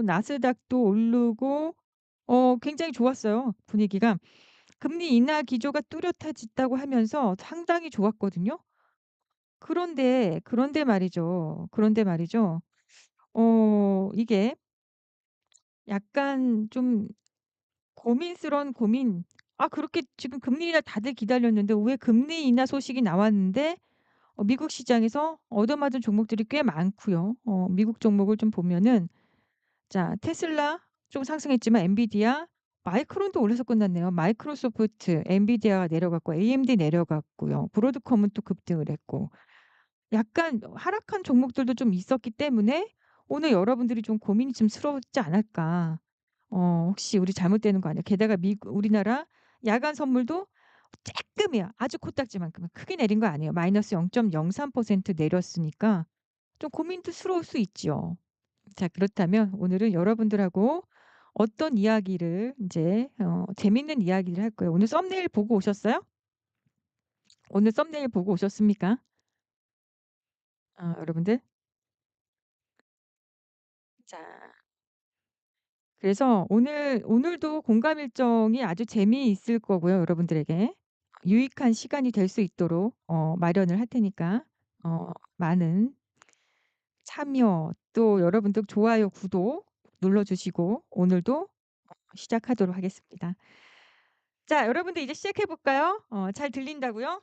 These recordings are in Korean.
오르고 나스닥도 오르고 굉장히 좋았어요, 분위기가. 금리 인하 기조가 뚜렷해졌다고 하면서 상당히 좋았거든요. 그런데 말이죠. 이게 약간 좀 고민스러운 고민. 그렇게 지금 금리 인하 다들 기다렸는데 왜 금리 인하 소식이 나왔는데 미국 시장에서 얻어맞은 종목들이 꽤 많고요. 미국 종목을 좀 보면은 자 테슬라 좀 상승했지만 엔비디아, 마이크론도 올라서 끝났네요. 마이크로소프트, 엔비디아가 내려갔고 AMD 내려갔고요. 브로드컴은 또 급등을 했고. 약간 하락한 종목들도 좀 있었기 때문에 오늘 여러분들이 좀 고민이 좀 스러웠지 않을까. 혹시 우리 잘못되는 거 아니야? 게다가 미국 우리나라 야간 선물도 쪼끔이야. 아주 코딱지만큼 크게 내린 거 아니에요. 마이너스 0.03% 내렸으니까 좀 고민도 스러울 수 있죠. 자 그렇다면 오늘은 여러분들하고 어떤 이야기를 인제 재밌는 이야기를 할 거예요. 오늘 썸네일 보고 오셨어요? 오늘 썸네일 보고 오셨습니까? 여러분들? 자 그래서 오늘도 공감 일정이 아주 재미있을 거고요, 여러분들에게. 유익한 시간이 될 수 있도록 마련을 할 테니까 많은 참여 또 여러분들 좋아요, 구독 눌러 주시고 오늘도 시작하도록 하겠습니다. 자 여러분들 이제 시작해 볼까요? 잘 들린다고요?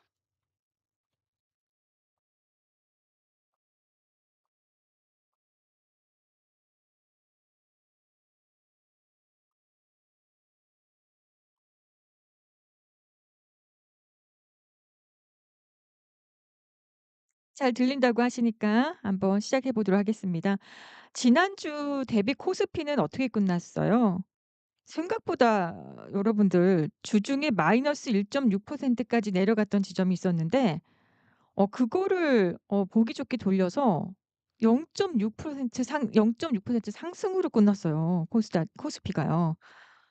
잘 들린다고 하시니까 한번 시작해 보도록 하겠습니다. 지난주 대비 코스피는 어떻게 끝났어요? 생각보다 여러분들 주중에 마이너스 1.6% 까지 내려갔던 지점이 있었는데 그거를 보기 좋게 돌려서 0.6% 상승으로 끝났어요, 코스피가요.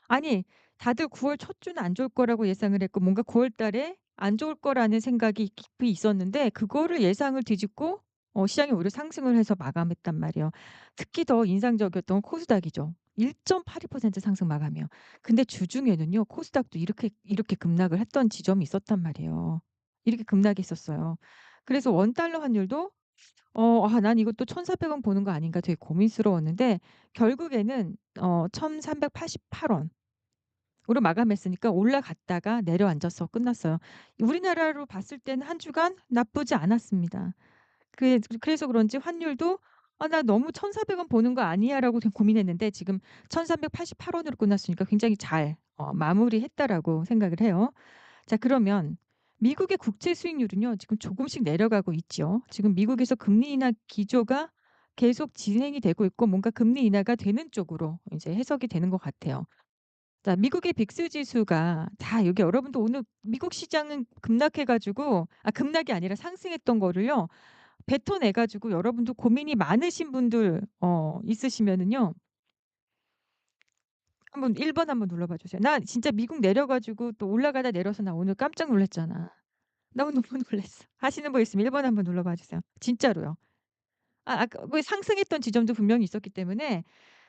아니 다들 9월 첫 주는 안 좋을 거라고 예상을 했고 뭔가 9월 달에 안 좋을 거라는 생각이 깊이 있었는데 그거를 예상을 뒤집고 시장이 오히려 상승을 해서 마감했단 말이에요. 특히 더 인상적이었던 건 코스닥이죠. 1.82% 상승 마감이에요. 근데 주중에는요 코스닥도 이렇게 급락을 했던 지점이 있었단 말이에요. 이렇게 급락했었어요. 그래서 원 달러 환율도 '난 이것도 1,400원 보는 거 아닌가.' 되게 고민스러웠는데 결국에는 1,388 원으로 마감했으니까 올라갔다가 내려앉아서 끝났어요. 우리나라로 봤을 때는 한 주간 나쁘지 않았습니다. 그래서 그런지 환율도 '아 나 너무 1,400원 보는 거 아니야?'라고 좀 고민했는데 지금 1,388 원으로 끝났으니까 굉장히 잘 마무리했다라고 생각을 해요. 자 그러면 미국의 국채 수익률은요 지금 조금씩 내려가고 있죠. 지금 미국에서 금리 인하 기조가 계속 진행이 되고 있고 뭔가 금리 인하가 되는 쪽으로 이제 해석이 되는 것 같아요. 자 미국의 빅스 지수가 다 여기 여러분도 오늘 미국 시장은 급락해 가지고 급락이 아니라 상승했던 거를요 뱉어내 가지고 여러분도 고민이 많으신 분들 있으시면은요 한번 1번 한번 눌러 봐 주세요. "나 진짜 미국 내려 가지고 또 올라가다 내려서 나 오늘 깜짝 놀랐잖아. 너무 놀랐어." 하시는 분 있으면 1번 한번 눌러 봐 주세요. 진짜로요. 아까 그 상승했던 지점도 분명히 있었기 때문에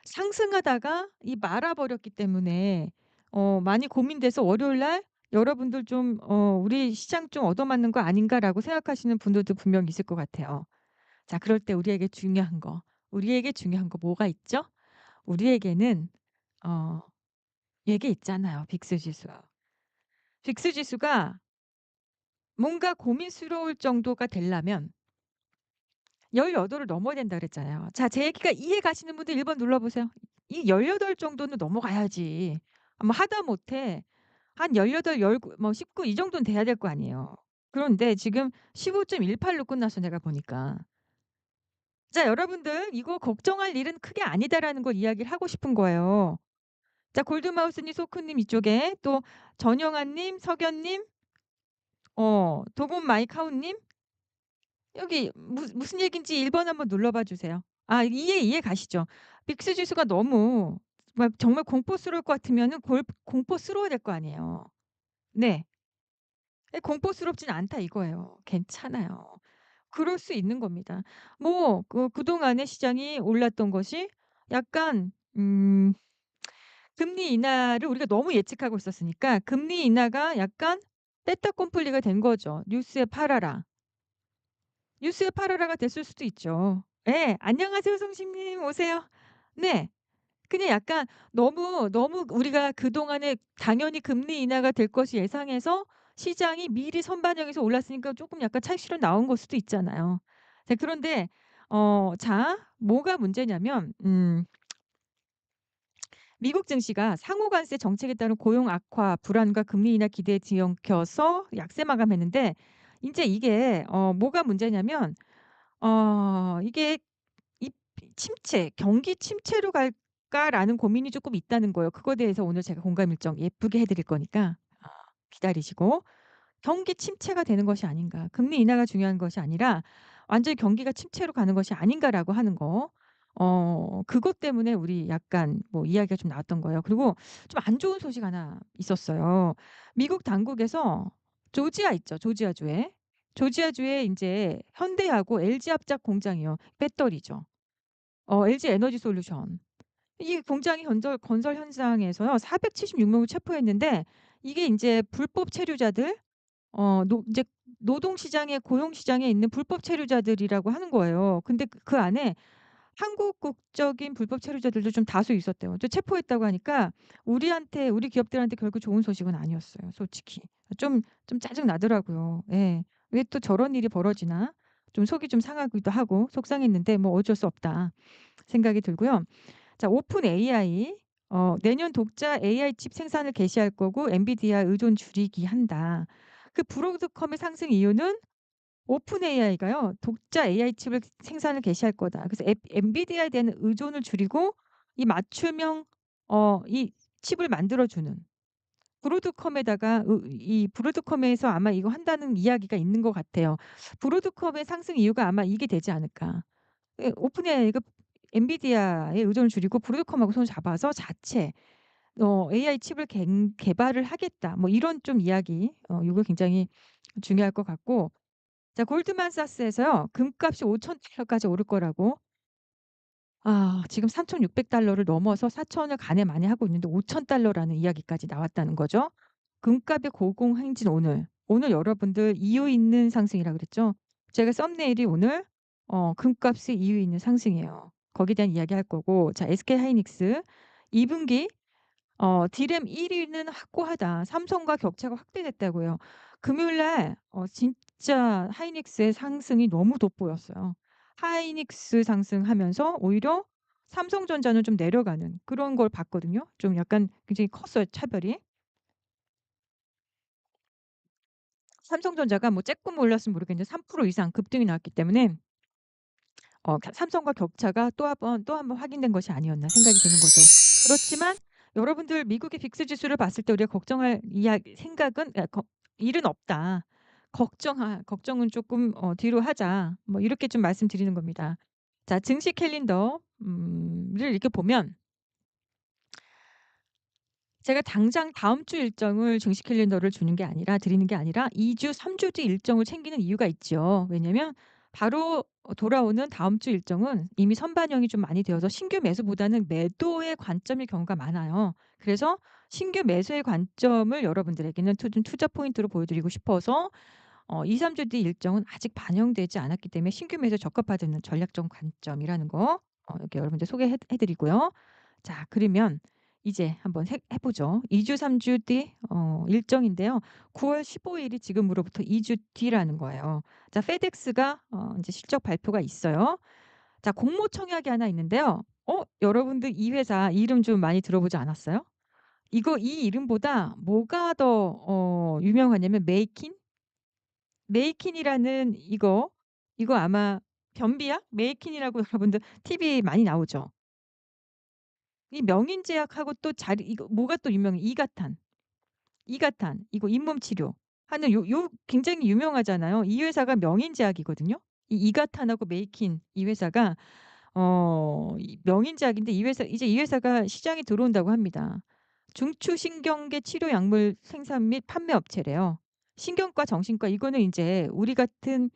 상승하다가 이 말아 버렸기 때문에 많이 고민돼서 월요일 날 여러분들 좀 '우리 시장 좀 얻어맞는 거 아닌가.'라고 생각하시는 분들도 분명히 있을 것 같아요. 자 그럴 때 우리에게 중요한 거 뭐가 있죠? 우리에게는 어 얘게 있잖아요, 빅스 지수. 빅스 지수가 뭔가 고민스러울 정도가 되려면 18을 넘어야 된다 그랬잖아요. 자 제 얘기가 이해 가시는 분들 1번 눌러 보세요. 이 18 정도는 넘어가야지. 뭐 하다못해 한 18, 19 뭐 19 이 정도는 돼야 될 거 아니에요. 그런데 지금 15.18로 끝났어 내가 보니까. 자 여러분들 이거 걱정할 일은 크게 아니다라는 걸 이야기를 하고 싶은 거예요. 자 골드마우스님, 소크님 이쪽에 또 전영환 님, 석연 님, 도곰 마이카우 님 여기 무슨 얘기인지 1번 한번 눌러 봐 주세요. 이해 가시죠? 빅스 지수가 너무 정말 공포스러울 것 같으면은 공포스러워야 될 거 아니에요. 네. 공포스럽진 않다 이거예요. 괜찮아요. 그럴 수 있는 겁니다. 뭐 그동안에 시장이 올랐던 것이 약간 음 금리 인하를 우리가 너무 예측하고 있었으니까 금리 인하가 약간 빼따꼼플리가 된 거죠. "뉴스에 팔아라." 뉴스에 팔아라가 됐을 수도 있죠. 예. "안녕하세요 성심님 오세요." 네. 그냥 약간 너무 우리가 그동안에 당연히 금리 인하가 될 것이 예상해서 시장이 미리 선반영해서 올랐으니까 쪼끔 약간 차익 실현 나온 걸 수도 있잖아요. 자 그런데 자 뭐가 문제냐면 미국 증시가 상호 관세 정책에 따른 고용 악화, 불안과 금리 인하 기대에 뒤엉켜서 약세 마감했는데 인제 이게 뭐가 문제냐면 이게 이 침체 '경기 침체로 갈까?'라는 고민이 쪼끔 있다는 거예요. 그거에 대해서 오늘 제가 공감 일정 예쁘게 해 드릴 거니까 기다리시고. '경기 침체가 되는 것이 아닌가. 금리 인하가 중요한 것이 아니라 완전히 경기가 침체로 가는 것이 아닌가.'라고 하는 거. 그것 때문에 우리 약간 뭐 이야기가 좀 나왔던 거예요. 그리고 좀 안 좋은 소식 하나 있었어요. 미국 당국에서 조지아 있죠, 조지아주에. 조지아주에 인제 현대하고 LG 합작 공장이요. 배터리죠. LG 에너지 솔루션. 이 공장이 건설 현장에서요 476 명을 체포했는데 이게 인제 불법 체류자들 노 인제 노동 시장에 고용 시장에 있는 불법 체류자들이라고 하는 거예요. 근데 그 안에 한국 국적인 불법 체류자들도 좀 다수 있었대요. 또 체포했다고 하니까 우리 기업들한테 결국 좋은 소식은 아니었어요 솔직히. 좀 짜증 나더라고요. 예. '왜 또 저런 일이 벌어지나?' 좀 속이 좀 상하기도 하고 속상했는데 뭐 어쩔 수 없다 생각이 들고요. 자 오픈 AI 내년 독자 AI 칩 생산을 개시할 거고 엔비디아 의존 줄이기 한다. 그 브로드컴의 상승 이유는 오픈 AI가요. 독자 AI 칩을 생산을 개시할 거다. 그래서 엔비디아에 대한 의존을 줄이고 이 맞춤형 이 칩을 만들어 주는 브로드컴에다가 이 브로드컴에서 아마 이거 한다는 이야기가 있는 것 같아요. 브로드컴의 상승 이유가 아마 이게 되지 않을까. 예 오픈 AI가 엔비디아의 의존을 줄이고 브로드컴하고 손을 잡아서 자체 "AI 칩을 개발을 하겠다." 뭐 이런 좀 이야기 요거 굉장히 중요할 것 같고 자 골드만삭스에서요. 금값이 5,000달러까지 오를 거라고 지금 3,600달러를 넘어서 4,000을 가늠 많이 하고 있는데 5,000달러라는 이야기까지 나왔다는 거죠. 금값의 고공행진 오늘. 오늘 여러분들 이유 있는 상승이라 그랬죠. 제가 썸네일이 오늘 금값의 이유 있는 상승이에요. 거기에 대한 이야기할 거고 자 SK하이닉스 2 분기 디램 1 위는 확고하다. 삼성과 격차가 확대됐다고요. 금요일 날 진짜 하이닉스의 상승이 너무 돋보였어요. 하이닉스 상승하면서 오히려 삼성전자는 좀 내려가는 그런 걸 봤거든요. 좀 약간 굉장히 컸어요, 차별이. 삼성전자가 뭐 쪼끔 올랐으면 모르겠는데 3% 이상 급등이 나왔기 때문에 삼성과 격차가 또 한 번 확인된 것이 아니었나 생각이 드는 거죠. 그렇지만 여러분들 미국의 빅스 지수를 봤을 때 우리가 걱정할 생각은 일은 없다. 걱정은 쪼끔 뒤로 하자. 뭐 이렇게 좀 말씀드리는 겁니다. 자 증시 캘린더 를 이렇게 보면 제가 당장 다음 주 일정을 증시 캘린더를 드리는 게 아니라 2 주, 3주 뒤 일정을 챙기는 이유가 있죠. 왜냐면 바로 돌아오는 다음 주 일정은 이미 선반영이 좀 많이 되어서 신규 매수보다는 매도의 관점일 경우가 많아요. 그래서 신규 매수의 관점을 여러분들에게는 좀 투자 포인트로 보여 드리고 싶어서 2-3주 뒤 일정은 아직 반영되지 않았기 때문에 신규 매수에 적합하다는 전략적 관점이라는 거 이렇게 여러분들 소개해 드리고요. 자 그러면 이제 한번 해 보죠. 2 주, 3주 뒤 일정인데요. 9월 15 일이 지금으로부터 2주 뒤라는 거예요. 자 페덱스가 인제 실적 발표가 있어요. 자 공모 청약이 하나 있는데요. 여러분들 이 회사 이름 좀 많이 들어보지 않았어요? 이 이름보다 뭐가 더 유명하냐면 메이킨이라는 이거 아마 변비약? 메이킨이라고 여러분들 TV 많이 나오죠. 이 명인제약하고 또 자리 이거 뭐가 또 유명해 이가탄 이거 잇몸 치료하는 요 굉장히 유명하잖아요. 이 회사가 명인제약이거든요. 이 이가탄하고 메이킨 이 회사가 이 명인제약인데 이 회사가 시장에 들어온다고 합니다. 중추신경계 치료 약물 생산 및 판매 업체래요. 신경과 정신과 이거는 인제 우리 같은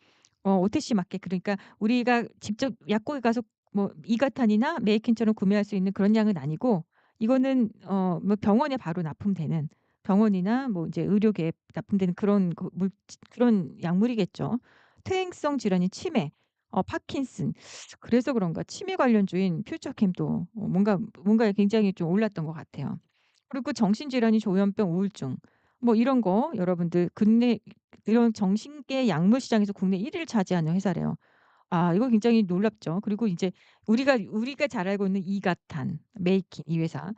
OTC 마켓 그러니까 우리가 직접 약국에 가서 뭐 이가탄이나 메이켄처럼 구매할 수 있는 그런 양은 아니고, 이거는 뭐 병원에 바로 납품되는, 병원이나 뭐 이제 의료계에 납품되는 그런 그 그런 약물이겠죠. 퇴행성 질환인 치매, 파킨슨, 그래서 그런가 치매 관련주인 퓨처캠도 뭔가 굉장히 좀 올랐던 것 같아요. 그리고 정신질환이 조현병, 우울증, 뭐 이런 거 여러분들 국내 이런 정신계 약물 시장에서 국내 1 위를 차지하는 회사래요. 아, 이거 굉장히 놀랍죠. 그리고 인제 우리가 잘 알고 있는 이가탄, 메이킨, 이 회사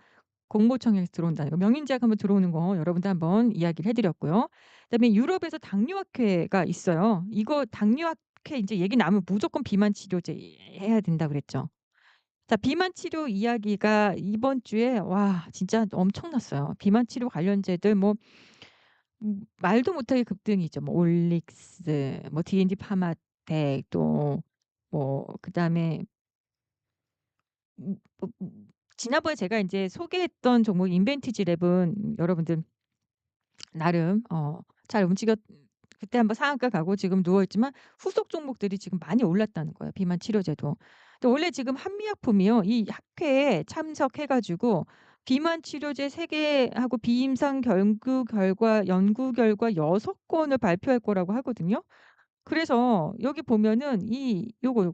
공모청약에서 들어온다는 거, 명인제약 한번 들어오는 거 여러분들 한번 이야기를 해 드렸고요. 그다음에 유럽에서 당뇨학회가 있어요. 이거 당뇨학회 인제 얘기 나오면 무조건 비만 치료제 해야 된다 그랬죠. 자, 비만 치료 이야기가 이번 주에 와 진짜 엄청났어요. 비만 치료 관련제들 뭐 말도 못하게 급등이죠. 뭐 올릭스, 뭐 D&D 파마텍, 또 뭐 그다음에 지난번에 제가 인제 소개했던 종목 인벤티지 랩은 여러분들 나름 잘 움직였 그때 한번 상한가 가고 지금 누워 있지만 후속 종목들이 지금 많이 올랐다는 거예요, 비만 치료제도. 근데 원래 지금 한미약품이요, 이 학회에 참석해 가지고 비만 치료제 3 개하고 비임상 연구 결과 6 건을 발표할 거라고 하거든요. 그래서 여기 보면은 요거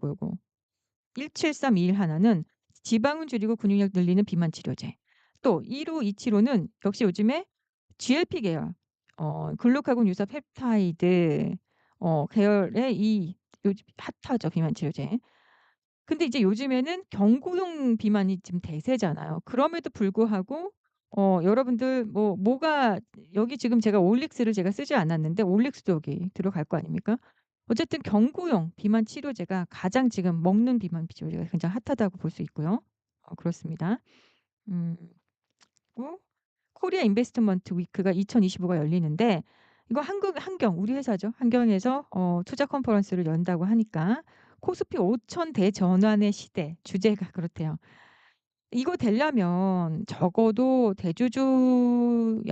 17321 하나는 지방은 줄이고 근육량 늘리는 비만 치료제. 또 15275는 역시 요즘에 GLP 계열, 글루카곤 유사 펩타이드 계열의 이 요즘 핫하죠, 비만 치료제. 근데 이제 요즘에는 경구용 비만이 지금 대세잖아요. 그럼에도 불구하고 여러분들 뭐가 여기 지금 제가 올릭스를 제가 쓰지 않았는데 올릭스도 여기 들어갈 거 아닙니까? 어쨌든 경구용 비만 치료제가 가장 지금 먹는 비만 치료제가 굉장히 핫하다고 볼 수 있고요. 그렇습니다. 음. 그리고 코리아 인베스트먼트 위크가 2025가 열리는데, 이거 한경 우리 회사죠. 한경에서 투자 컨퍼런스를 연다고 하니까 코스피 5천 대전환의 시대 주제가 그렇대요. 이거 되려면 적어도 대주주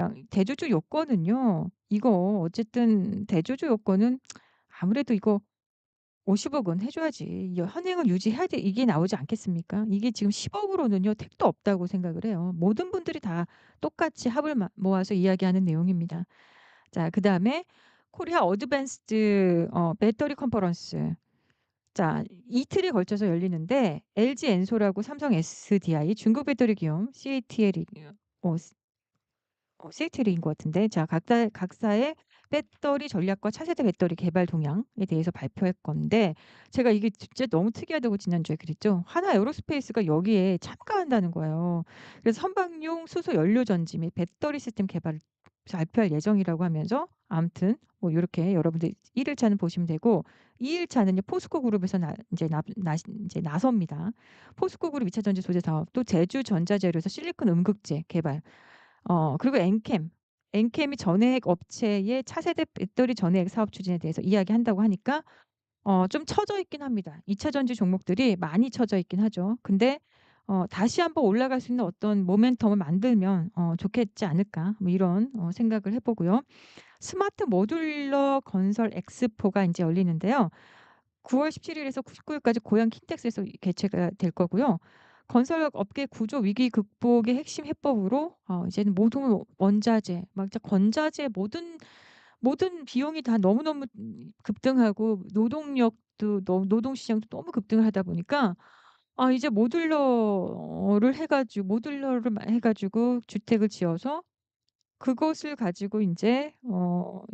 요건은요. 이거 어쨌든 대주주 요건은 아무래도 이거 50억 원 해 줘야지 이 현행을 유지해야 돼, 이게 나오지 않겠습니까? 이게 지금 10억 으로는요 택도 없다고 생각을 해요. 모든 분들이 다 똑같이 합을 모아서 이야기하는 내용입니다. 자, 그다음에 코리아 어드밴스드 배터리 컨퍼런스. 자, 이틀에 걸쳐서 열리는데 LG 엔솔하고 삼성 SDI, 중국 배터리 기업 CATL이 어 CATL인 것 같은데, 자 각사의 배터리 전략과 차세대 배터리 개발 동향에 대해서 발표할 건데, 제가 이게 진짜 너무 특이하다고 지난주에 그랬죠. 하나 에어로스페이스가 여기에 참가한다는 거예요. 그래서 선박용 수소 연료 전지 및 배터리 시스템 개발을 발표할 예정이라고 하면서, 아무튼 뭐 요렇게 여러분들 1 일차는 보시면 되고, 2 일차는요 포스코 그룹에서 나 인제 나 나 인제 나섭니다. 포스코 그룹 2차 전지 소재 사업, 또 제주 전자재료에서 실리콘 음극재 개발, 그리고 엔캠이 전해액 업체의 차세대 배터리 전해액 사업 추진에 대해서 이야기한다고 하니까 좀 처져 있긴 합니다. 2차 전지 종목들이 많이 처져 있긴 하죠. 근데 다시 한번 올라갈 수 있는 어떤 모멘텀을 만들면 좋겠지 않을까, 뭐 이런 생각을 해 보고요. 스마트 모듈러 건설 엑스포가 인제 열리는데요. 9월 17 일에서 19 일까지 고양 킨텍스에서 개최가 될 거고요. 건설 업계 구조 위기 극복의 핵심 해법으로 이제는 모든 원자재, 막 진짜 건자재, 모든 비용이 다 너무너무 급등하고, 노동력도 노동 시장도 너무 급등을 하다 보니까 이제 모듈러를 해 가지고 주택을 지어서 그것을 가지고 인제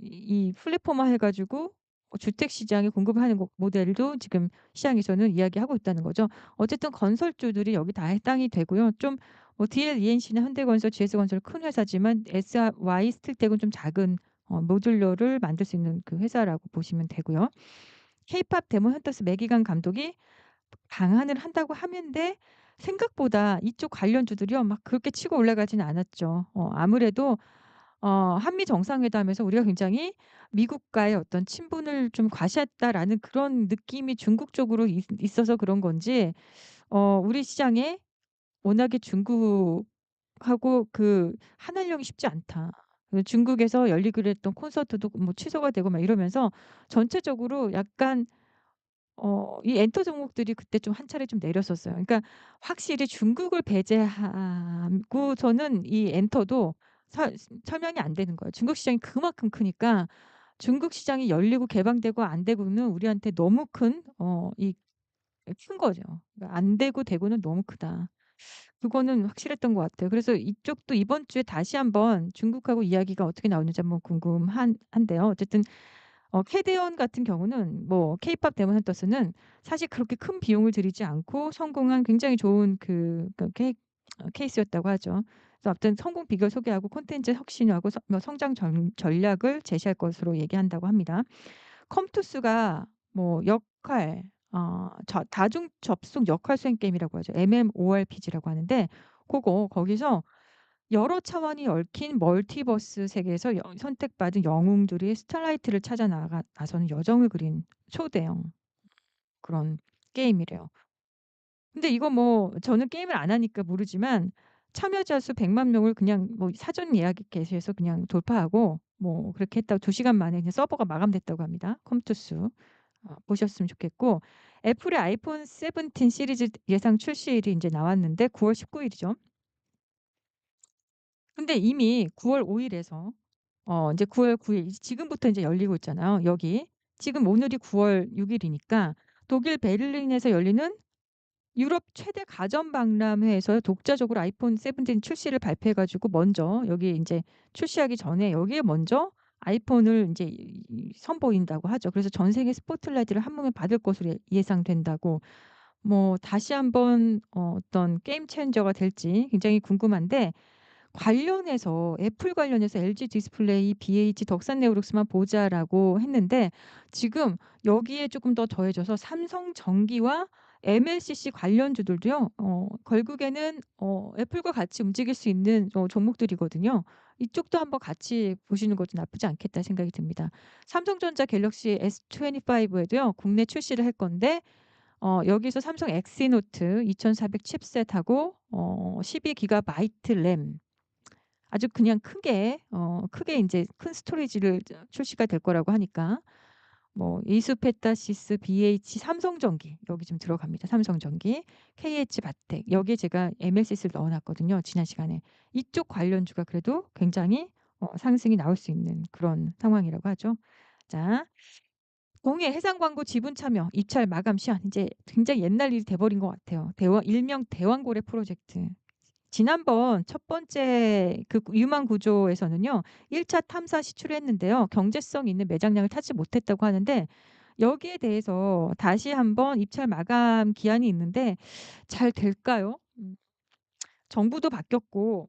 이 플랫폼화 해 가지고 주택 시장에 공급하는 모델도 지금 시장에서는 이야기하고 있다는 거죠. 어쨌든 건설주들이 여기 다 해당이 되고요. 좀 DL-ENC나 현대건설, GS건설 큰 회사지만 SY 스틸텍은 좀 작은 모듈러를 만들 수 있는 그 회사라고 보시면 되고요. 케이팝 데몬 헌터스 매기관 감독이 방한을 한다고 하는데, 생각보다 이쪽 관련주들이요 막 그렇게 치고 올라가지는 않았죠. 아무래도 한미 정상회담에서 우리가 굉장히 미국과의 어떤 친분을 좀 과시했다라는 그런 느낌이 중국 쪽으로 있어서 그런 건지, 우리 시장에 워낙에 중국하고 그 한활령이 쉽지 않다. 중국에서 열리기로 했던 콘서트도 뭐 취소가 되고 막 이러면서 전체적으로 약간 이 엔터 종목들이 그때 좀 한 차례 좀 내렸었어요. 그러니까 확실히 중국을 배제하고서는 이 엔터도 설 설명이 안 되는 거예요. 중국 시장이 그만큼 크니까 중국 시장이 열리고 개방되고 안 되고는 우리한테 너무 큰 거죠. 그러니까 안 되고 되고는 너무 크다. 그거는 확실했던 것 같아요. 그래서 이쪽도 이번 주에 다시 한번 중국하고 이야기가 어떻게 나오는지 한번 궁금한 한데요. 어쨌든 캐대언 같은 경우는 뭐 케이팝 데몬 헌터스는 사실 그렇게 큰 비용을 들이지 않고 성공한 굉장히 좋은 케이스였다고 하죠. 그래서 아무튼 성공 비결 소개하고 콘텐츠 혁신하고 성장 전략을 제시할 것으로 얘기한다고 합니다. 컴투스가 뭐 역할 다중 접속 역할 수행 게임이라고 하죠. MMORPG라고 하는데 거기서 여러 차원이 얽힌 멀티버스 세계에서 선택받은 영웅들이 스타라이트를 찾아 나서는 여정을 그린 초대형 그런 게임이래요. 근데 이거 뭐 저는 게임을 안 하니까 모르지만 참여자 수 100만 명을 그냥 뭐 사전 예약 게시해서 그냥 돌파하고 뭐 그렇게 했다고 2 시간 만에 그냥 서버가 마감됐다고 합니다. 컴투스. 보셨으면 좋겠고 애플의 아이폰 17 시리즈 예상 출시일이 인제 나왔는데 9월 19 일이죠. 근데 이미 9월 5 일에서 인제 9월 9일 지금부터 인제 열리고 있잖아요, 여기. 지금 오늘이 9월 6 일이니까 독일 베를린에서 열리는 유럽 최대 가전 박람회에서 독자적으로 아이폰 17 출시를 발표해 가지고 먼저 여기 인제 출시하기 전에 여기에 먼저 아이폰을 인제 선보인다고 하죠. 그래서 전 세계 스포트라이트를 한몸에 받을 것으로 예상된다고 뭐 다시 한번 어떤 게임 체인저가 될지 굉장히 궁금한데 관련해서 애플 관련해서 LG 디스플레이, BH, 덕산 네오룩스만 보자라고 했는데 지금 여기에 조금 더 더해져서 삼성전기와 MLCC 관련주들도요. 결국에는 애플과 같이 움직일 수 있는 종목들이거든요. 이쪽도 한번 같이 보시는 것도 나쁘지 않겠다 생각이 듭니다. 삼성전자 갤럭시 S25 에도요. 국내 출시를 할 건데 여기서 삼성 엑시노트 2400 칩셋하고 12 기가바이트 램 아주 그냥 크게 인제 큰 스토리지를 출시가 될 거라고 하니까 뭐 이수페타시스, BH, 삼성전기 여기 좀 들어갑니다. 삼성전기, KH바텍 여기에 제가 MLCC를 넣어 놨거든요, 지난 시간에. 이쪽 관련주가 그래도 굉장히 상승이 나올 수 있는 그런 상황이라고 하죠. 자 동해 해상 광고 지분 참여 입찰 마감 시한 이제 굉장히 옛날 일이 돼 버린 것 같아요. 일명 대왕고래 프로젝트. 지난번 첫 번째 그 유망 구조에서는요. 1차 탐사 시추를 했는데요. 경제성 있는 매장량을 타지 못했다고 하는데 여기에 대해서 다시 한번 입찰 마감 기한이 있는데 잘 될까요? 정부도 바뀌었고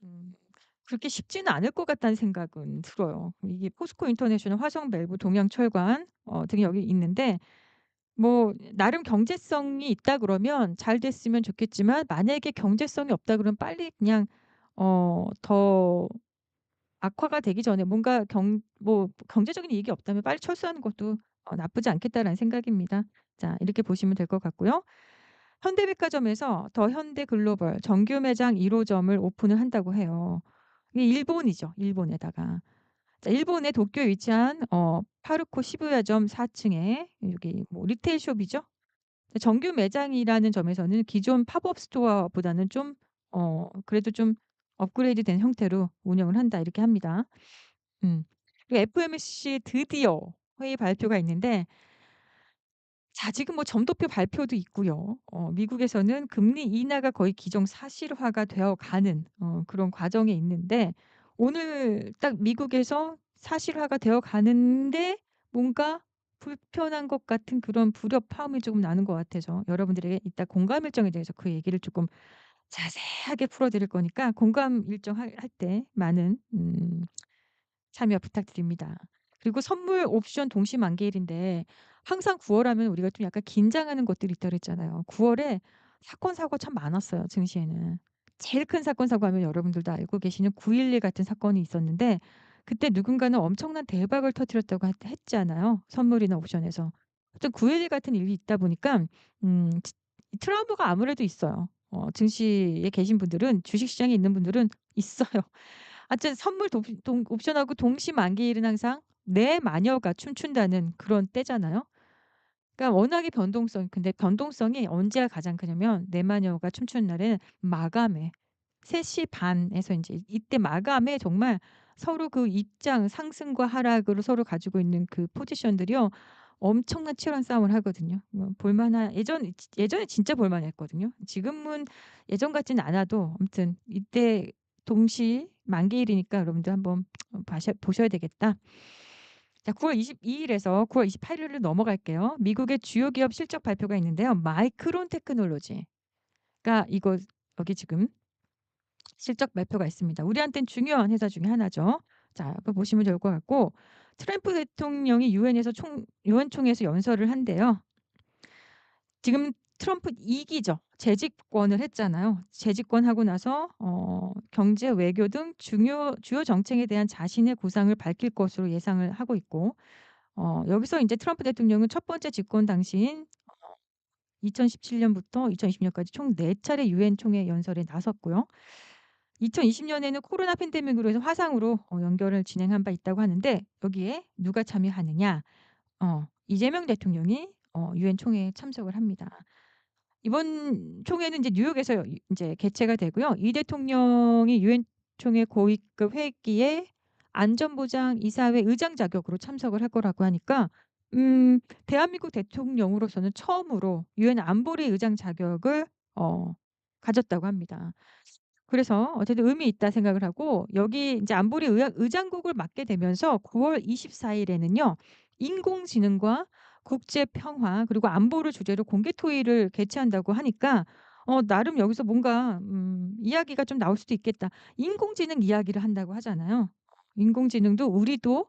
음 그렇게 쉽지는 않을 것 같다는 생각은 들어요. 이게 포스코 인터내셔널, 화성 밸브, 동양철관 등이 여기 있는데 뭐 나름 경제성이 있다 그러면 잘 됐으면 좋겠지만 만약에 경제성이 없다 그러면 빨리 그냥 더 악화가 되기 전에 뭔가 경제적인 이익이 없다면 빨리 철수하는 것도 나쁘지 않겠다라는 생각입니다. 자 이렇게 보시면 될 것 같고요. 현대백화점에서 더 현대글로벌 정규 매장 1 호점을 오픈을 한다고 해요. 이게 일본이죠, 일본에다가. 자 일본의 도쿄에 위치한 파르코 시부야점 4 층에 여기 뭐 리테일 숍이죠. 정규 매장이라는 점에서는 기존 팝업 스토어보다는 좀 그래도 좀 업그레이드된 형태로 운영을 한다 이렇게 합니다. 음. 그리고 FOMC 드디어 회의 발표가 있는데 자 지금 뭐 점도표 발표도 있고요. 미국에서는 금리 인하가 거의 기정사실화가 되어 가는 그런 과정에 있는데 오늘 딱 미국에서 사실화가 되어 가는데 뭔가 불편한 것 같은 그런 불협화음이 조금 나는 것 같아서 여러분들에게 이따 공감 일정에 대해서 그 얘기를 조금 자세하게 풀어 드릴 거니까 공감 일정 할 때 많은 참여 부탁드립니다. 그리고 선물 옵션 동시 만기일인데 항상 9월 하면 우리가 좀 약간 긴장하는 것들이 있다 그랬잖아요. 9 월에 사건 사고가 참 많았어요, 증시에는. 제일 큰 사건 사고 하면 여러분들도 알고 계시는 9.11 같은 사건이 있었는데 그때 누군가는 엄청난 대박을 터뜨렸다고 했잖아요, 선물이나 옵션에서. 하여튼 9.11 같은 일이 있다 보니까 트라우마가 아무래도 있어요. 증시에 계신 분들은 주식 시장에 있는 분들은 있어요. 하여튼 선물 옵션하고 동시 만기일은 항상 내 마녀가 춤춘다는 그런 때잖아요. 그러니까 워낙에 근데 변동성이 언제가 가장 크냐면 내 마녀가 춤추는 날에는 마감에 3시 반 에서 인제 이때 마감에 정말 서로 그 입장 상승과 하락을 서로 가지고 있는 그 포지션들이요. 엄청난 치열한 싸움을 하거든요. 볼 만한 예전에 진짜 볼 만했거든요. 지금은 예전 같지는 않아도 아무튼 이때 동시 만기일이니까 여러분들 한번 봐셔 보셔야 되겠다. 자 9월 22 일에서 9월 28 일로 넘어갈게요. 미국의 주요 기업 실적 발표가 있는데요. 마이크론 테크놀로지. 가 이거 여기 지금 실적 발표가 있습니다. 우리한테는 중요한 회사 중에 하나죠. 자 그거 보시면 좋을 것 같고 트럼프 대통령이 유엔 총회에서 연설을 한대요. 지금 트럼프 2 기죠. 재집권을 했잖아요. 재집권하고 나서 경제, 외교 등 주요 정책에 대한 자신의 구상을 밝힐 것으로 예상을 하고 있고 여기서 인제 트럼프 대통령은 첫 번째 집권 당시인 2017 년부터 2020 년까지 총 4 차례 유엔 총회 연설에 나섰고요. 2020 년에는 코로나 팬데믹으로 해서 화상으로 연결을 진행한 바 있다고 하는데 여기에 누가 참여하느냐? 이재명 대통령이 유엔 총회에 참석을 합니다. 이번 총회는 이제 뉴욕에서 인제 개최가 되고요. 이 대통령이 유엔 총회 고위급 회기에 안전보장 이사회 의장 자격으로 참석을 할 거라고 하니까 대한민국 대통령으로서는 처음으로 유엔 안보리 의장 자격을 어 가졌다고 합니다. 그래서 어쨌든 의미 있다 생각을 하고 여기 인제 안보리 의장국을 맡게 되면서 9월 24 일에는요. 인공지능과 국제 평화 그리고 안보를 주제로 공개 토의를 개최한다고 하니까 나름 여기서 뭔가 이야기가 좀 나올 수도 있겠다. 인공지능 이야기를 한다고 하잖아요. 인공지능도 우리도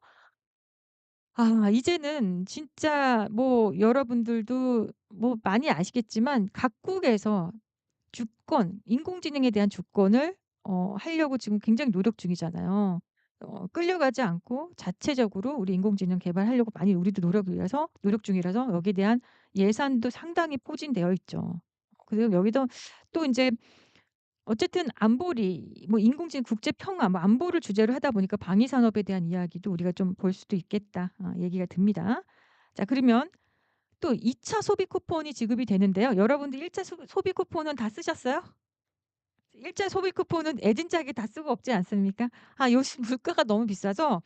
이제는 진짜 뭐 여러분들도 뭐 많이 아시겠지만 각국에서 인공지능에 대한 주권을 하려고 지금 굉장히 노력 중이잖아요. 끌려가지 않고 자체적으로 우리 인공지능 개발하려고 많이 우리도 노력 중이라서 여기에 대한 예산도 상당히 포진되어 있죠. 그리고 여기도 또 인제 어쨌든 안보리 뭐 인공지능 국제 평화 뭐 안보를 주제로 하다 보니까 방위 산업에 대한 이야기도 우리가 좀 볼 수도 있겠다 얘기가 듭니다. 자 그러면 또 2차 소비 쿠폰이 지급이 되는데요. 여러분들 1차 소비 쿠폰은 다 쓰셨어요? 1차 소비 쿠폰은 애진작에 다 쓰고 없지 않습니까? 요즘 물가가 너무 비싸서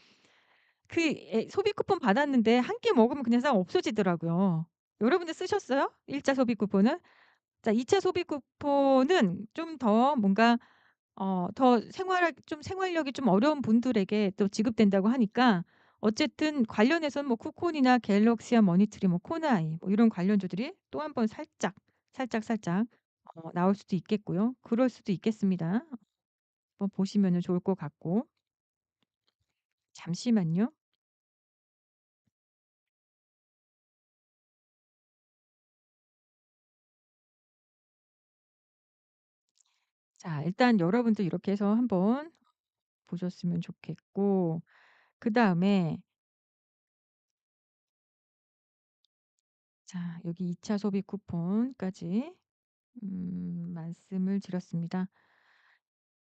소비 쿠폰 받았는데 한 끼 먹으면 그냥 싹 없어지더라고요. 여러분들 쓰셨어요? 1차 소비 쿠폰은? 자 2차 소비 쿠폰은 좀 더 뭔가 더 생활력이 좀 어려운 분들에게 또 지급된다고 하니까 어쨌든 관련해서는 뭐 쿠폰이나 갤럭시와 머니트리 뭐 코나이 뭐 이런 관련주들이 또 한 번 살짝 나올 수도 있겠고요. 그럴 수도 있겠습니다. 한번 보시면은 좋을 것 같고. 잠시만요. 자 일단 여러분들 이렇게 해서 한번 보셨으면 좋겠고 그다음에 자 여기 2차 소비 쿠폰까지 말씀을 드렸습니다.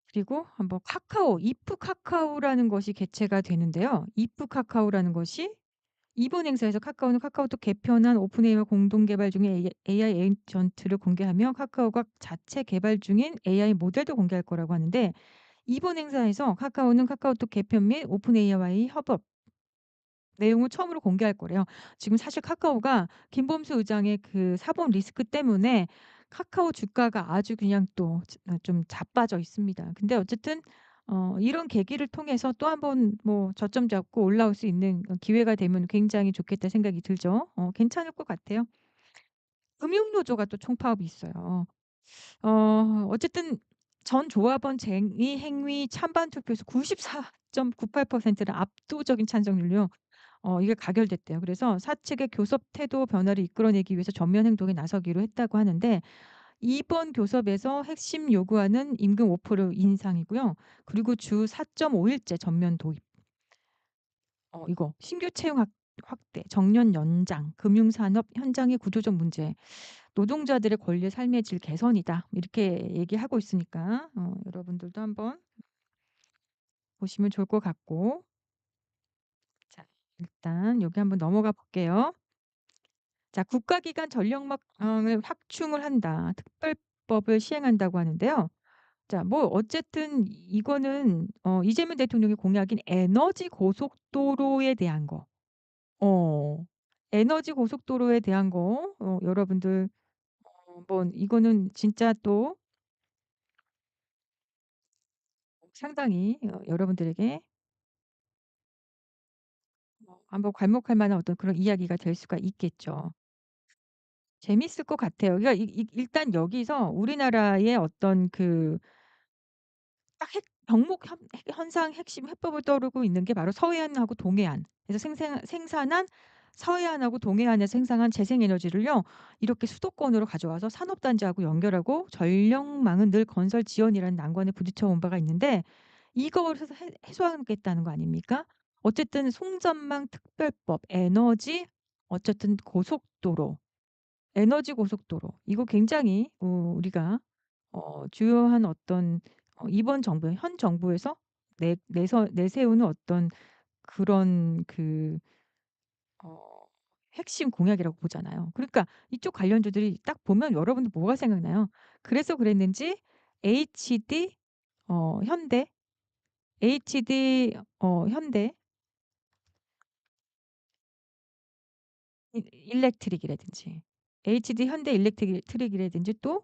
그리고 한번 이프 카카오라는 것이 개최가 되는데요. 이프 카카오라는 것이 이번 행사에서 카카오톡 개편한 오픈AI와 공동 개발 중인 AI 에이전트를 공개하며 카카오가 자체 개발 중인 AI 모델도 공개할 거라고 하는데 이번 행사에서 카카오는 카카오톡 개편 및 오픈AI와의 협업 내용을 처음으로 공개할 거래요. 지금 사실 카카오가 김범수 의장의 그 사법 리스크 때문에 카카오 주가가 아주 그냥 또 좀 자빠져 있습니다. 근데 어쨌든 이런 계기를 통해서 또 한번 뭐 저점 잡고 올라올 수 있는 기회가 되면 굉장히 좋겠다 생각이 들죠. 괜찮을 것 같아요. 금융노조가 또 총파업이 있어요. 어쨌든 전 조합원 쟁의 행위 찬반 투표에서 94.98%는 압도적인 찬성률로 이게 가결됐대요. 그래서 사측의 교섭 태도 변화를 이끌어내기 위해서 전면 행동에 나서기로 했다고 하는데 이번 교섭에서 핵심 요구하는 임금 5% 인상이고요. 그리고 주 4.5 일제 전면 도입. 이거 신규 채용 확대, 정년 연장, 금융산업 현장의 구조적 문제, 노동자들의 권리의 삶의 질 개선이다. 이렇게 얘기하고 있으니까 여러분들도 한번 보시면 좋을 것 같고 자 일단 여기 한번 넘어가 볼게요. 자, 국가기관 전력망 을 확충을 한다. 특별법을 시행한다고 하는데요. 자, 뭐 어쨌든 이거는 이재명 대통령의 공약인 에너지 고속도로에 대한 거. 어. 에너지 고속도로에 대한 거 여러분들 한번 이거는 진짜 또 상당히 여러분들에게 한번 괄목할 만한 어떤 그런 이야기가 될 수가 있겠죠. 재밌을 것 같아요. 그러니까 일단 여기서 우리나라의 어떤 그 딱 병목 현상 핵심 해법을 떠오르고 있는 게 바로 서해안하고 동해안. 그래서 생산한 서해안하고 동해안에서 생산한 재생에너지를요, 이렇게 수도권으로 가져와서 산업단지하고 연결하고 전력망은 늘 건설 지연이라는 난관에 부딪혀 온 바가 있는데 이거를 해소하겠다는 거 아닙니까? 어쨌든 송전망 특별법, 에너지, 어쨌든 고속도로, 에너지 고속도로 이거 굉장히 우리가 주요한 어떤 이번 정부 현 정부에서 내세우는 어떤 그런 그 어 핵심 공약이라고 보잖아요. 그러니까 이쪽 관련주들이 딱 보면 여러분들 뭐가 생각나요? 그래서 그랬는지 HD 현대 HD 현대 일렉트릭이라든지 HD 현대 일렉트릭이라든지 또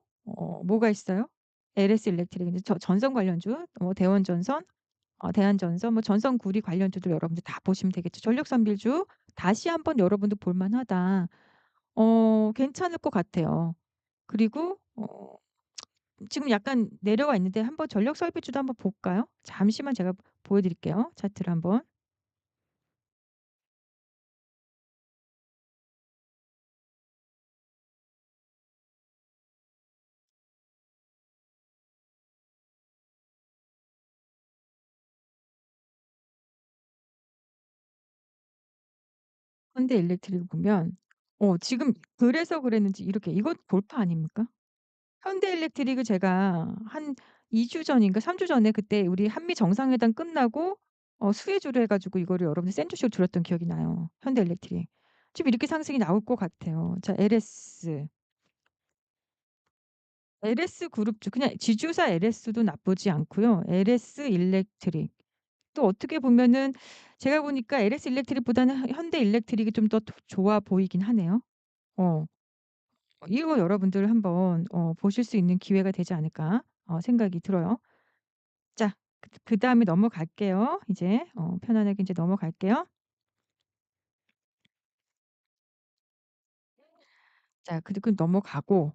뭐가 있어요? LS 일렉트릭 전선 관련주 대원전선 대한전선 전선구리 관련주들 여러분들 다 보시면 되겠죠. 전력선별주 다시 한번 여러분들 볼 만하다. 괜찮을 것 같아요. 그리고 지금 약간 내려와 있는데 한번 전력 설비주도 한번 볼까요? 잠시만 제가 보여 드릴게요. 차트를 한번. 현대 일렉트릭 보면 지금 그래서 그랬는지 이렇게 이거 골파 아닙니까? 현대 일렉트릭을 제가 한 2주 전인가 3주 전에 그때 우리 한미 정상회담 끝나고 수혜주로 해 가지고 이거를 여러분들 센 조식으로 드렸던 기억이 나요, 현대 일렉트릭. 지금 이렇게 상승이 나올 것 같아요. 자, LS 그룹주 그냥 지주사 LS도 나쁘지 않고요. LS 일렉트릭 또 어떻게 보면은 제가 보니까 LS 일렉트릭보다는 현대 일렉트릭이 좀 더 좋아 보이긴 하네요. 어. 이거 여러분들 한번 보실 수 있는 기회가 되지 않을까 생각이 들어요. 자, 그다음에 넘어갈게요. 이제 편안하게 이제 넘어갈게요. 자, 그 넘어가고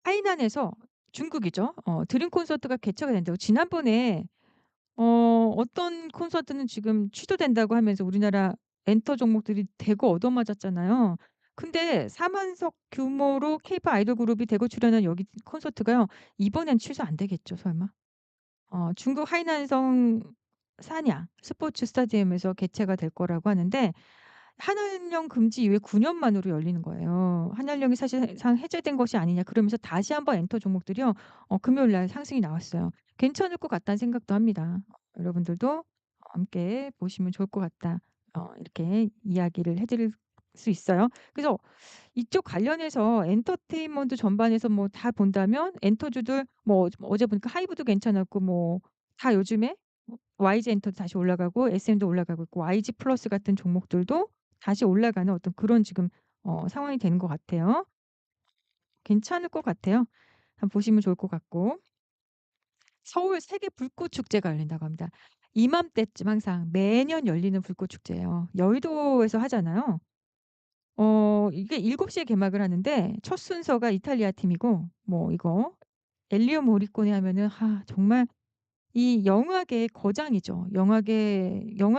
하이난에서 중국이죠. 드림 콘서트가 개최가 된다고 지난번에 어떤 콘서트는 지금 취소된다고 하면서 우리나라 엔터 종목들이 대거 얻어맞았잖아요. 근데 4만 석 규모로 케이팝 아이돌 그룹이 대거 출연한 여기 콘서트가요, 이번엔 취소 안 되겠죠 설마? 중국 하이난성 산야 스포츠 스타디움에서 개최가 될 거라고 하는데 한일령 금지 이후에 9년 만으로 열리는 거예요. 한일령이 사실상 해제된 것이 아니냐 그러면서 다시 한번 엔터 종목들이요, 금요일 날 상승이 나왔어요. 괜찮을 것 같다는 생각도 합니다. 여러분들도 함께 보시면 좋을 것 같다. 이렇게 이야기를 해 드릴 수 있어요. 그래서 이쪽 관련해서 엔터테인먼트 전반에서 뭐 다 본다면 엔터주들 뭐 어제 보니까 하이브도 괜찮았고 뭐 다 요즘에 YG 엔터도 다시 올라가고 SM도 올라가고 있고 YG 플러스 같은 종목들도 다시 올라가는 어떤 그런 지금 상황이 되는 것 같아요. 괜찮을 것 같아요. 한번 보시면 좋을 것 같고. 서울 세계 불꽃 축제가 열린다고 합니다. 이맘때쯤 항상 매년 열리는 불꽃 축제예요. 여의도에서 하잖아요. 이게 7 시에 개막을 하는데 첫 순서가 이탈리아 팀이고 뭐 이거 엘리오 모리코네 하면은 정말 이 영화계의 거장이죠. 영화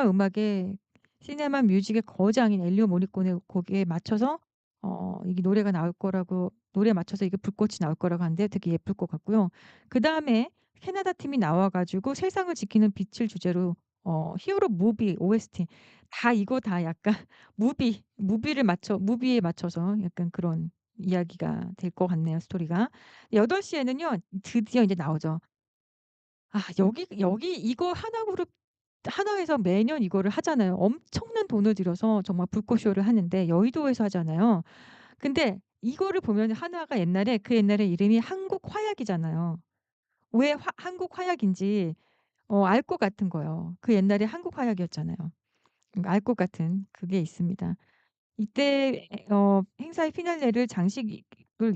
음악의 시네마 뮤직의 거장인 엔리오 모리코네 곡에 맞춰서 이게 노래가 나올 거라고 노래에 맞춰서 이게 불꽃이 나올 거라고 하는데 되게 예쁠 것 같고요. 그다음에 캐나다 팀이 나와 가지고 세상을 지키는 빛을 주제로 히어로 무비 OST 다 이거 다 약간 무비에 맞춰서 약간 그런 이야기가 될 것 같네요, 스토리가. 8 시에는요 드디어 인제 나오죠. 여기 이거 하나그룹 하나에서 매년 이거를 하잖아요. 엄청난 돈을 들여서 정말 불꽃쇼를 하는데 여의도에서 하잖아요. 근데 이거를 보면 한화가 옛날에 그 옛날에 이름이 한국화약이잖아요. 왜 화 한국화약인지 알 것 같은 거예요. 그 옛날에 한국화약이었잖아요. 알 것 같은 그게 있습니다. 이때 행사의 피날레를 장식을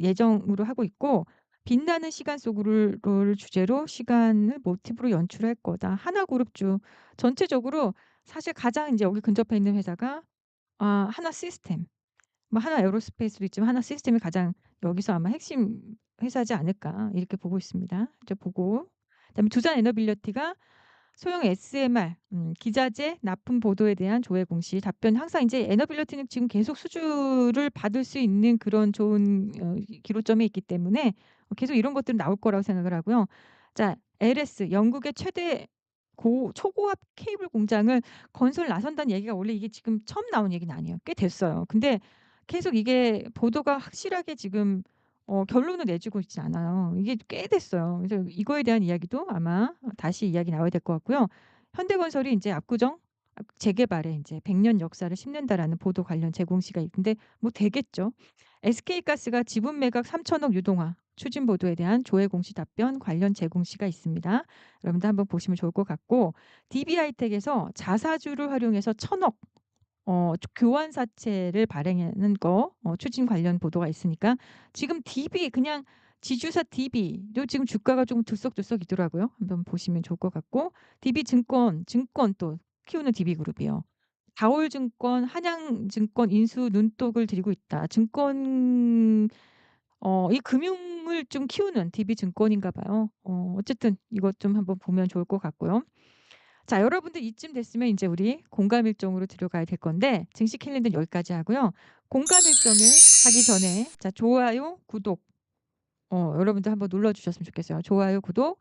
예정으로 하고 있고 "빛나는 시간 속으로"를 주제로 시간을 모티브로 연출할 거다. 하나그룹주 전체적으로 사실 가장 인제 여기 근접해 있는 회사가 하나 시스템, 뭐 하나 에어로스페이스도 있지만 하나 시스템이 가장 여기서 아마 핵심 회사지 않을까 이렇게 보고 있습니다. 이제 보고 그다음에 두산 에너빌리티가 소형 SMR 기자재 납품 보도에 대한 조회 공시 답변 항상 인제 에너빌리티는 지금 계속 수주를 받을 수 있는 그런 좋은 기로점에 있기 때문에 계속 이런 것들은 나올 거라고 생각을 하고요. 자 LS 영국의 최대 초고압 케이블 공장을 건설 나선다는 얘기가 원래 이게 지금 처음 나온 얘기는 아니에요. 꽤 됐어요. 근데 계속 이게 보도가 확실하게 지금 결론을 내주고 있지 않아요. 이게 꽤 됐어요. 그래서 이거에 대한 이야기도 아마 다시 이야기 나와야 될 것 같고요. 현대건설이 인제 압구정 재개발에 인제 "100년 역사를 심는다."라는 보도 관련 제공시가 있는데 뭐 되겠죠. SK가스가 지분 매각 3천억 유동화 추진 보도에 대한 조회 공시 답변 관련 제공시가 있습니다. 여러분들 한번 보시면 좋을 것 같고 DB하이텍에서 자사주를 활용해서 1,000억 교환 사채를 발행하는 거 추진 관련 보도가 있으니까 지금 DB 그냥 지주사 DB도 지금 주가가 좀 들썩들썩이더라고요. 한번 보시면 좋을 것 같고 DB증권, 증권 또 키우는 DB그룹이요. 다올증권, 한양증권 인수 눈독을 들이고 있다. 증권 이 금융을 좀 키우는 DB증권인가 봐요. 어쨌든 이것 좀 한번 보면 좋을 것 같고요. 자 여러분들 이쯤 됐으면 인제 우리 공감 일정으로 들어가야 될 건데 증시 캘린더는 여기까지 하고요. 공감 일정을 하기 전에 자 좋아요, 구독 여러분들 한번 눌러 주셨으면 좋겠어요. 좋아요, 구독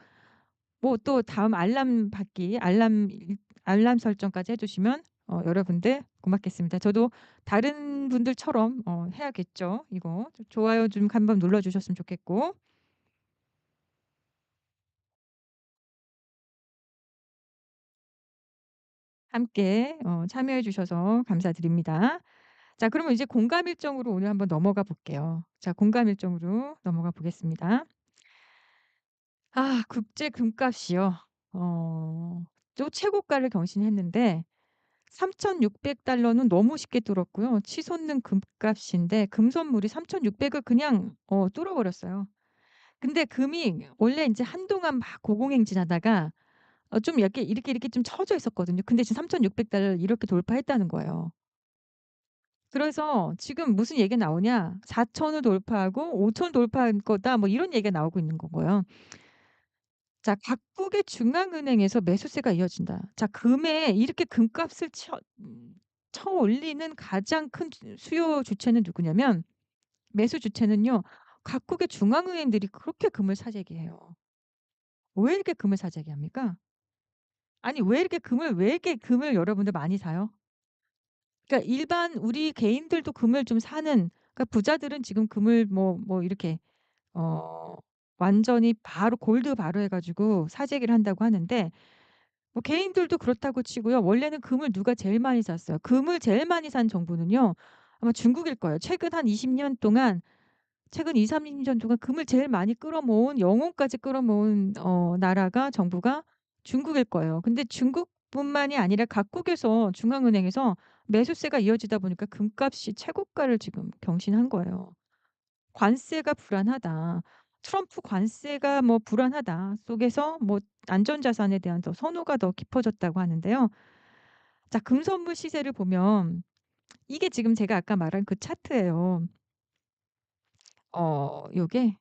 뭐 또 다음 알람 받기 알람 설정까지 해 주시면 여러분들 고맙겠습니다. 저도 다른 분들처럼 해야겠죠. 이거 좋아요 좀 한번 눌러 주셨으면 좋겠고 함께 참여해 주셔서 감사드립니다. 자 그러면 이제 공감 일정으로 오늘 한번 넘어가 볼게요. 자 공감 일정으로 넘어가 보겠습니다. 국제 금값이요. 또 최고가를 경신했는데 3,600 달러는 너무 쉽게 뚫었고요. 치솟는 금값인데 금 선물이 3,600을 그냥 뚫어 버렸어요. 근데 금이 원래 인제 한동안 막 고공행진하다가 좀 이렇게 좀 처져 있었거든요. 근데 지금 3,600 달러를 이렇게 돌파했다는 거예요. 그래서 지금 무슨 얘기가 나오냐. 4,000을 돌파하고 5,000 돌파할 거다 뭐 이런 얘기가 나오고 있는 거고요. 자 각국의 중앙은행에서 매수세가 이어진다. 자 금에 이렇게 금값을 쳐 올리는 가장 큰 수요 주체는 누구냐면 매수 주체는요. 각국의 중앙은행들이 그렇게 금을 사재기해요. 왜 이렇게 금을 사재기합니까? 아니 왜 이렇게 금을 여러분들 많이 사요? 그러니까 일반 우리 개인들도 금을 좀 사는 그러니까 부자들은 지금 금을 뭐 이렇게 어 완전히 바로 골드 바로 해 가지고 사재기를 한다고 하는데 뭐 개인들도 그렇다고 치고요. 원래는 금을 누가 제일 많이 샀어요? 금을 제일 많이 산 정부는요. 아마 중국일 거예요. 최근 한 20년 동안 최근 2-30년 동안 금을 제일 많이 끌어모은 영혼까지 끌어모은 나라가 정부가 중국일 거예요. 근데 중국뿐만이 아니라 각국에서 중앙은행에서 매수세가 이어지다 보니까 금값이 최고가를 지금 경신한 거예요. "관세가 불안하다. 트럼프 관세가 뭐 불안하다." 속에서 뭐 안전자산에 대한 더 선호가 더 깊어졌다고 하는데요. 자 금선물 시세를 보면 이게 지금 제가 아까 말한 그 차트예요. 요게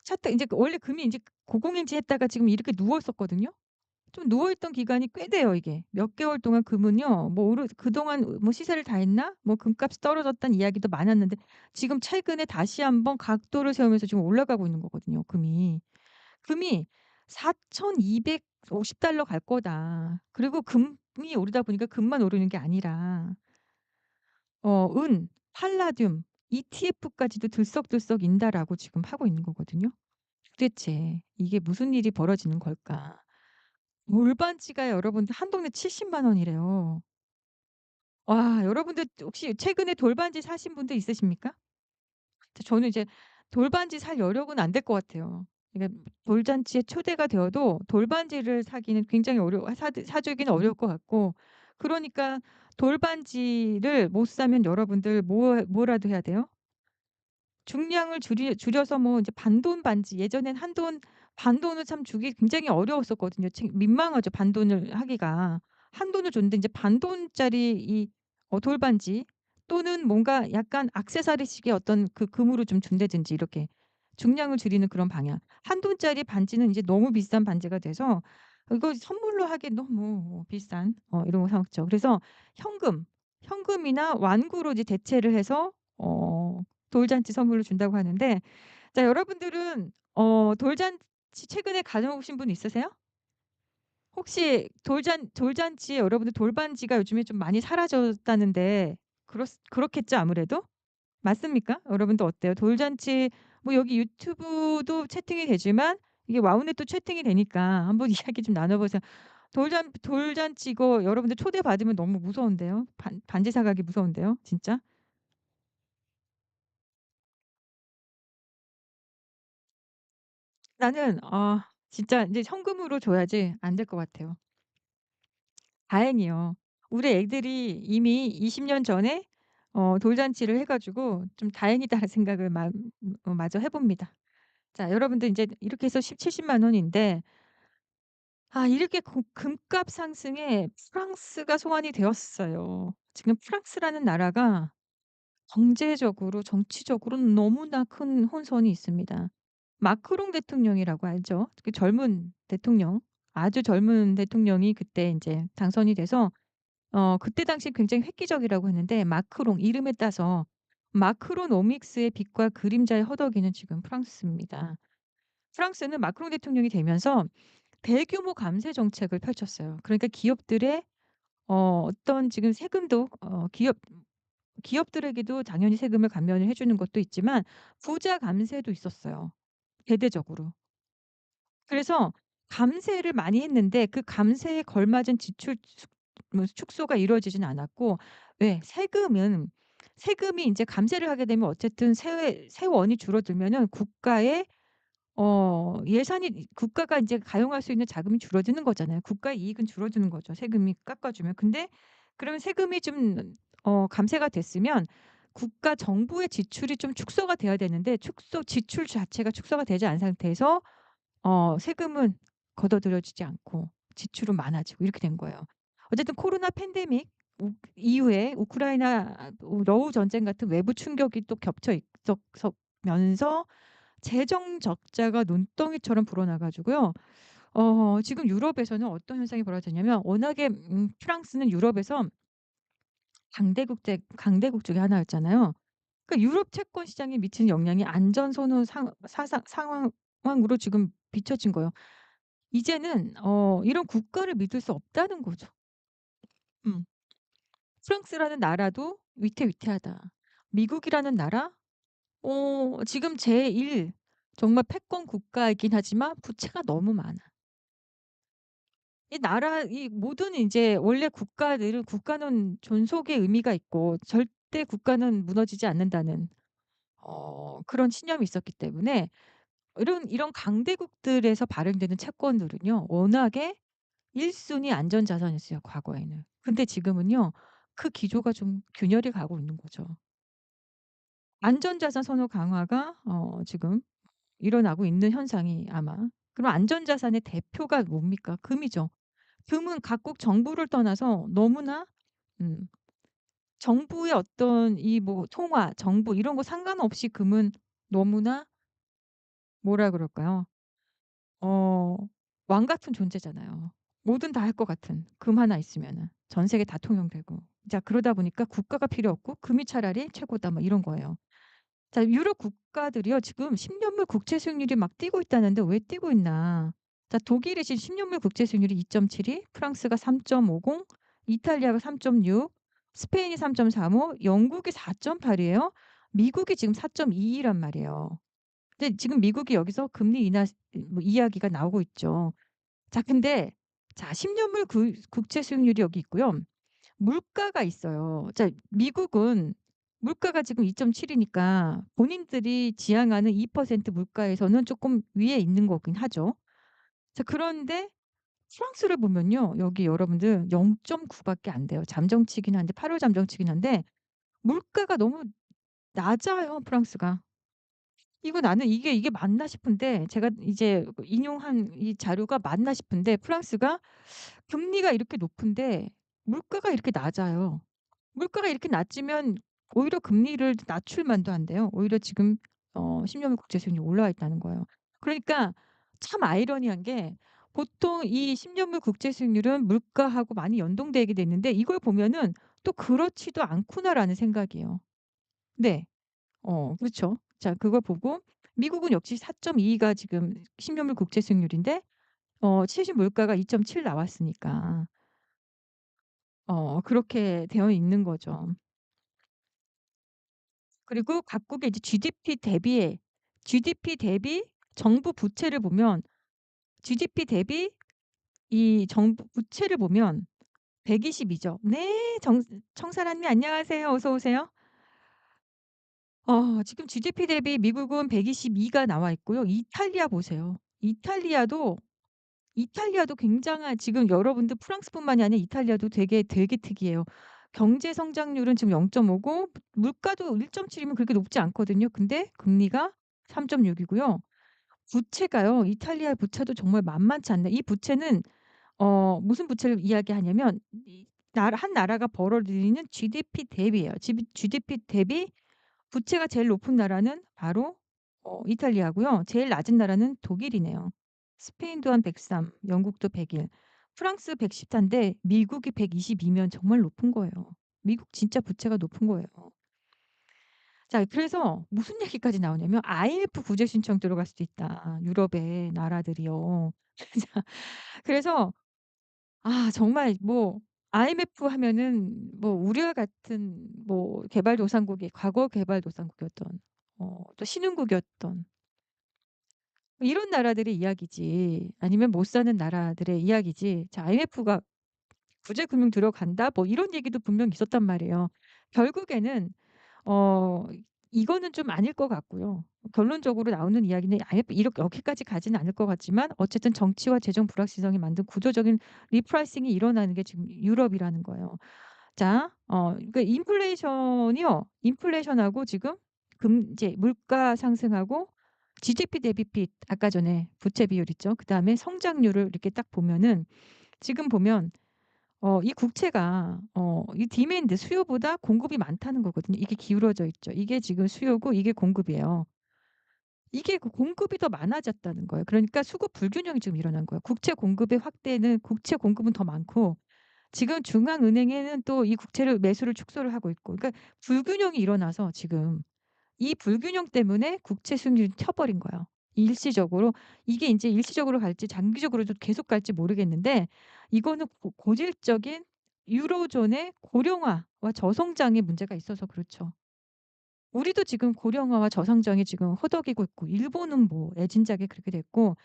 차트 인제 원래 금이 인제 고공행진했다가 지금 이렇게 누워 있었거든요. 좀 누워 있던 기간이 꽤 돼요 이게. 몇 개월 동안 금은요. 뭐 그동안 뭐 "시세를 다 했나?" 뭐 "금값이 떨어졌다."는 이야기도 많았는데 지금 최근에 다시 한번 각도를 세우면서 지금 올라가고 있는 거거든요 금이. 금이 4,250 달러 갈 거다. 그리고 금이 오르다 보니까 금만 오르는 게 아니라 은, 팔라듐, ETF까지도 들썩들썩인다라고 지금 하고 있는 거거든요. 도대체 이게 무슨 일이 벌어지는 걸까? 골반지가 여러분들 한 동네 7 0만 원이래요. 와 여러분들 혹시 최근에 돌반지 사신 분들 있으십니까? 저는 이제 돌반지 살 여력은 안 될 것 같아요. 그러니까 돌잔치에 초대가 되어도 돌반지를 사기는 굉장히 사 주기는 어려울 것 같고 그러니까 돌반지를 못 사면 여러분들 뭐라도 해야 돼요? 중량을 줄여서 뭐 이제 반돈 반지 예전엔 한돈 반돈을 참 주기 굉장히 어려웠었거든요. 민망하죠 반돈을 하기가. 한돈을 줬는데 인제 반돈짜리 이 돌반지 또는 뭔가 약간 액세서리식의 어떤 그 금으로 좀 준다든지 이렇게 중량을 줄이는 그런 방향. 한돈짜리 반지는 인제 너무 비싼 반지가 돼서 이거 선물로 하기엔 너무 비싼 이런 거 사 놓죠. 그래서 현금, 현금이나 완구로 이제 대체를 해서 돌잔치 선물로 준다고 하는데 자 여러분들은 돌잔치 최근에 다녀오신 분 있으세요? 혹시 돌잔치에 여러분들 돌반지가 요즘에 좀 많이 사라졌다는데 그렇겠죠 아무래도? 맞습니까? 여러분들 어때요? 돌잔치 뭐 여기 유튜브도 채팅이 되지만 이게 와우넷도 채팅이 되니까 한번 이야기 좀 나눠 보세요. 돌잔치 이거 여러분들 초대받으면 너무 무서운데요. 반지 사 가기 무서운데요 진짜. 나는 진짜 인제 현금으로 줘야지 안 될 것 같아요. 다행히요. 우리 애들이 이미 20년 전에 돌잔치를 해 가지고 좀 다행이다라는 생각을 마저 해 봅니다. 자 여러분들 인제 이렇게 해서 70-70만 원인데 이렇게 금값 상승에 프랑스가 소환이 되었어요. 지금 프랑스라는 나라가 경제적으로 정치적으로 너무나 큰 혼선이 있습니다. 마크롱 대통령이라고 알죠? 그 젊은 대통령, 아주 젊은 대통령이 그때 인제 당선이 돼서 그때 당시에 굉장히 획기적이라고 했는데 마크롱 이름에 따서 마크로노믹스의 빛과 그림자의 허덕이는 지금 프랑스입니다. 프랑스는 마크롱 대통령이 되면서 대규모 감세 정책을 펼쳤어요. 그러니까 기업들의 어떤 지금 세금도 기업들에게도 당연히 세금을 감면을 해 주는 것도 있지만 부자 감세도 있었어요, 대대적으로. 그래서 감세를 많이 했는데 그 감세에 걸맞은 지출 축소가 이루어지진 않았고 왜 세금이 인제 감세를 하게 되면 어쨌든 세원이 줄어들면은 국가의 예산이 국가가 인제 가용할 수 있는 자금이 줄어드는 거잖아요. 국가의 이익은 줄어드는 거죠, 세금이 깎아 주면. 근데 그러면 세금이 좀 감세가 됐으면 국가 정부의 지출이 좀 축소가 돼야 되는데 지출 자체가 축소가 되지 않은 상태에서 세금은 걷어들여지지 않고 지출은 많아지고 이렇게 된 거예요. 어쨌든 코로나 팬데믹 이후에 우크라이나 러우 전쟁 같은 외부 충격이 또 겹쳐 있었 면서 재정 적자가 눈덩이처럼 불어나 가지고요. 지금 유럽에서는 어떤 현상이 벌어졌냐면 워낙에 프랑스는 유럽에서 강대국 중에 하나였잖아요. 그러니까 유럽 채권 시장에 미치는 영향이 안전 선호 상 사상 상황으로 지금 비춰진 거예요. 이제는 이런 국가를 믿을 수 없다는 거죠. 음. 프랑스라는 나라도 위태위태하다. 미국이라는 나라 지금 제1 정말 패권 국가이긴 하지만 부채가 너무 많아. 이 모든 인제 원래 국가는 존속의 의미가 있고 절대 국가는 무너지지 않는다는 그런 신념이 있었기 때문에 이런 강대국들에서 발행되는 채권들은요 워낙에 1순위 순위 안전자산이었어요 과거에는. 근데 지금은요 그 기조가 좀 균열이 가고 있는 거죠. 안전자산 선호 강화가 지금 일어나고 있는 현상이 아마 그럼 안전자산의 대표가 뭡니까? 금이죠. 금은 각국 정부를 떠나서 너무나 음 정부의 어떤 이 뭐 통화, 정부 이런 거 상관없이 금은 너무나 뭐라 그럴까요? 어 왕 같은 존재잖아요. 뭐든 다 할 것 같은 금 하나 있으면은. 전 세계 다 통용되고. 자 그러다 보니까 국가가 필요 없고 금이 차라리 최고다 뭐 이런 거예요. 자 유럽 국가들이요 지금 10 년물 국채 수익률이 막 뛰고 있다는데 왜 뛰고 있나. 자 독일이 지금 10 년물 국채 수익률이 2.72, 프랑스가 3.50, 이탈리아가 3.6, 스페인이 3.35, 영국이 4.8 이에요. 미국이 지금 4.22란 말이에요. 근데 지금 미국이 여기서 금리 인하 뭐 이야기가 나오고 있죠. 자 근데 자 10 년물 국채 수익률이 여기 있고요. 물가가 있어요. 자, 미국은 물가가 지금 2.7 이니까 본인들이 지향하는 2% 물가에서는 쪼끔 위에 있는 거긴 하죠. 자, 그런데 프랑스를 보면요. 여기 여러분들 0.9 밖에 안 돼요. 잠정치긴 한데 8월 잠정치긴 한데 물가가 너무 낮아요, 프랑스가. 이거 나는 이게 맞나 싶은데, 제가 이제 그 인용한 이 자료가 맞나 싶은데 프랑스가 금리가 이렇게 높은데 물가가 이렇게 낮아요. 물가가 이렇게 낮으면 오히려 금리를 낮출 만도 한데요. 오히려 지금 10 년물 국채 수익률이 올라와 있다는 거예요. 그러니까 참 아이러니한 게, 보통 이 10 년물 국채 수익률은 물가하고 많이 연동되게 돼 있는데 이걸 보면은 또 '그렇지도 않구나.'라는 생각이에요. 네. 그렇죠. 자, 그걸 보고 미국은 역시 4.2가 지금 10 년물 국채 수익률인데 최신 물가가 2.7 나왔으니까 그렇게 되어 있는 거죠. 그리고 각국의 이제 GDP 대비 정부 부채를 보면, GDP 대비 이 정부 부채를 보면 120 이죠. 네. 청사라님 안녕하세요. 어서 오세요. 지금 GDP 대비 미국은 122가 나와 있고요. 이탈리아 보세요. 이탈리아도 굉장한, 지금 여러분들 프랑스뿐만이 아니라 이탈리아도 되게 특이해요. 경제 성장률은 지금 0.5고 물가도 1.7 이면 그렇게 높지 않거든요. 근데 금리가 3.6 이고요. 부채가요. 이탈리아 부채도 정말 만만치 않네. 이 부채는 무슨 부채를 이야기하냐면 이 나라 한 나라가 벌어들이는 GDP 대비예요. GDP 대비 부채가 제일 높은 나라는 바로 이탈리아고요. 제일 낮은 나라는 독일이네요. 스페인도 한 103, 영국도 101, 프랑스 114인데 미국이 122면 정말 높은 거예요. 미국 진짜 부채가 높은 거예요. 자, 그래서 무슨 얘기까지 나오냐면 IMF 구제 신청 들어갈 수도 있다, 유럽의 나라들이요. 자, 그래서 정말 뭐 IMF 하면은 뭐 우리와 같은 뭐 개발도상국이, 과거 개발도상국이었던 또 신흥국이었던 이런 나라들의 이야기지, 아니면 못 사는 나라들의 이야기지. 자, IMF가 구제금융 들어간다 뭐 이런 얘기도 분명 있었단 말이에요. 결국에는 어 이거는 좀 아닐 것 같고요. 결론적으로 나오는 이야기는 IMF 이렇게 여기까지 가지는 않을 것 같지만 어쨌든 정치와 재정 불확실성이 만든 구조적인 리프라이싱이 일어나는 게 지금 유럽이라는 거예요. 자, 그러니까 인플레이션이요. 인플레이션하고 지금 이제 물가 상승하고 GDP 대비 빚, 아까 전에 부채 비율 있죠. 그다음에 성장률을 이렇게 딱 보면은, 지금 보면 이 국채가 이 디맨드, 수요보다 공급이 많다는 거거든요. 이게 기울어져 있죠. 이게 지금 수요고 이게 공급이에요. 이게 그 공급이 더 많아졌다는 거예요. 그러니까 수급 불균형이 지금 일어난 거예요. 국채 공급은 더 많고 지금 중앙은행에는 또 이 국채를 매수를 축소를 하고 있고, 그러니까 불균형이 일어나서 지금 이 불균형 때문에 국채 수익률이 튀어버린 거예요. 일시적으로. 이게 인제 일시적으로 갈지 장기적으로도 계속 갈지 모르겠는데, 이거는 고질적인 유로존의 고령화와 저성장의 문제가 있어서 그렇죠. 우리도 지금 고령화와 저성장이 지금 허덕이고 있고, 일본은 뭐 애진작에 그렇게 됐고,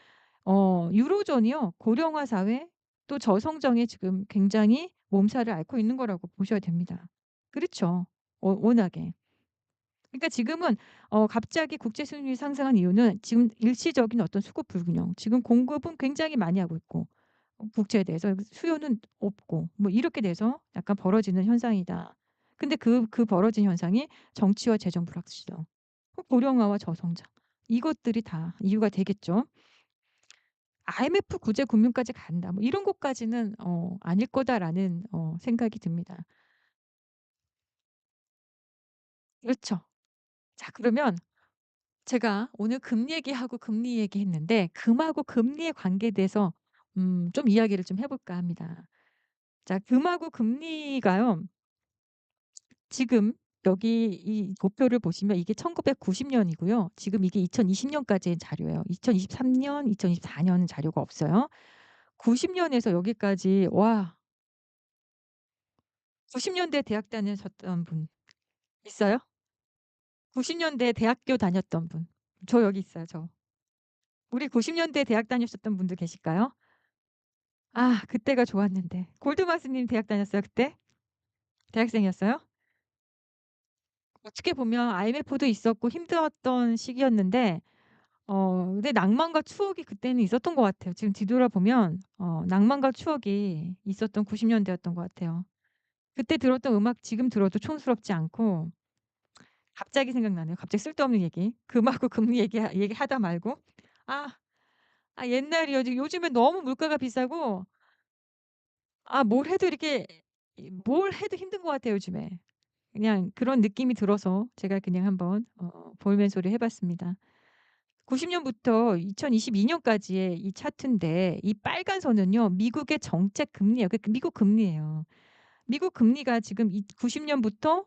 유로존이요. 고령화 사회 또 저성장에 지금 굉장히 몸살을 앓고 있는 거라고 보셔야 됩니다. 그렇죠. 워낙에. 그러니까 지금은 갑자기 국제 수익률이 상승한 이유는 지금 일시적인 어떤 수급 불균형. 지금 공급은 굉장히 많이 하고 있고 국채에 대해서 수요는 없고 뭐 이렇게 돼서 약간 벌어지는 현상이다. 근데 그 벌어진 현상이 정치와 재정 불확실성, 고령화와 저성장, 이것들이 다 이유가 되겠죠. IMF 구제 금융까지 간다, 뭐 이런 것까지는 아닐 거다라는 생각이 듭니다. 그렇죠. 자, 그러면 제가 오늘 금리 얘기했는데 금하고 금리의 관계에 대해서 좀 이야기를 좀 해 볼까 합니다. 자, 금하고 금리가요. 지금 여기 이 도표를 보시면 이게 1990 년이고요. 지금 이게 2020 년까지의 자료예요. 2023 년, 2024년 자료가 없어요. 90 년에서 여기까지, 와, 90 년대 대학 다니셨던 분 있어요? 90 년대 대학교 다녔던 분. 저 여기 있어요, 저. 우리 90 년대 대학 다니셨던 분들 계실까요? 그때가 좋았는데. 골드마스 님 대학 다녔어요, 그때? 대학생이었어요? 어떻게 보면 IMF도 있었고 힘들었던 시기였는데 근데 낭만과 추억이 그때는 있었던 것 같아요. 지금 뒤돌아보면 낭만과 추억이 있었던 90 년대였던 것 같아요. 그때 들었던 음악 지금 들어도 촌스럽지 않고 갑자기 생각나네요. 갑자기 쓸데없는 얘기. 금하고 금 얘기하다 말고. 아 옛날이요. 지금 요즘에 너무 물가가 비싸고 뭘 해도 이렇게 뭘 해도 힘든 것 같아요 요즘에. 그냥 그런 느낌이 들어서 제가 그냥 한번 볼멘소리 해 봤습니다. 90 년부터 2022 년까지의 이 차트인데 이 빨간 선은요 미국의 정책 금리예요. 미국 금리예요. 미국 금리가 지금 이 90 년부터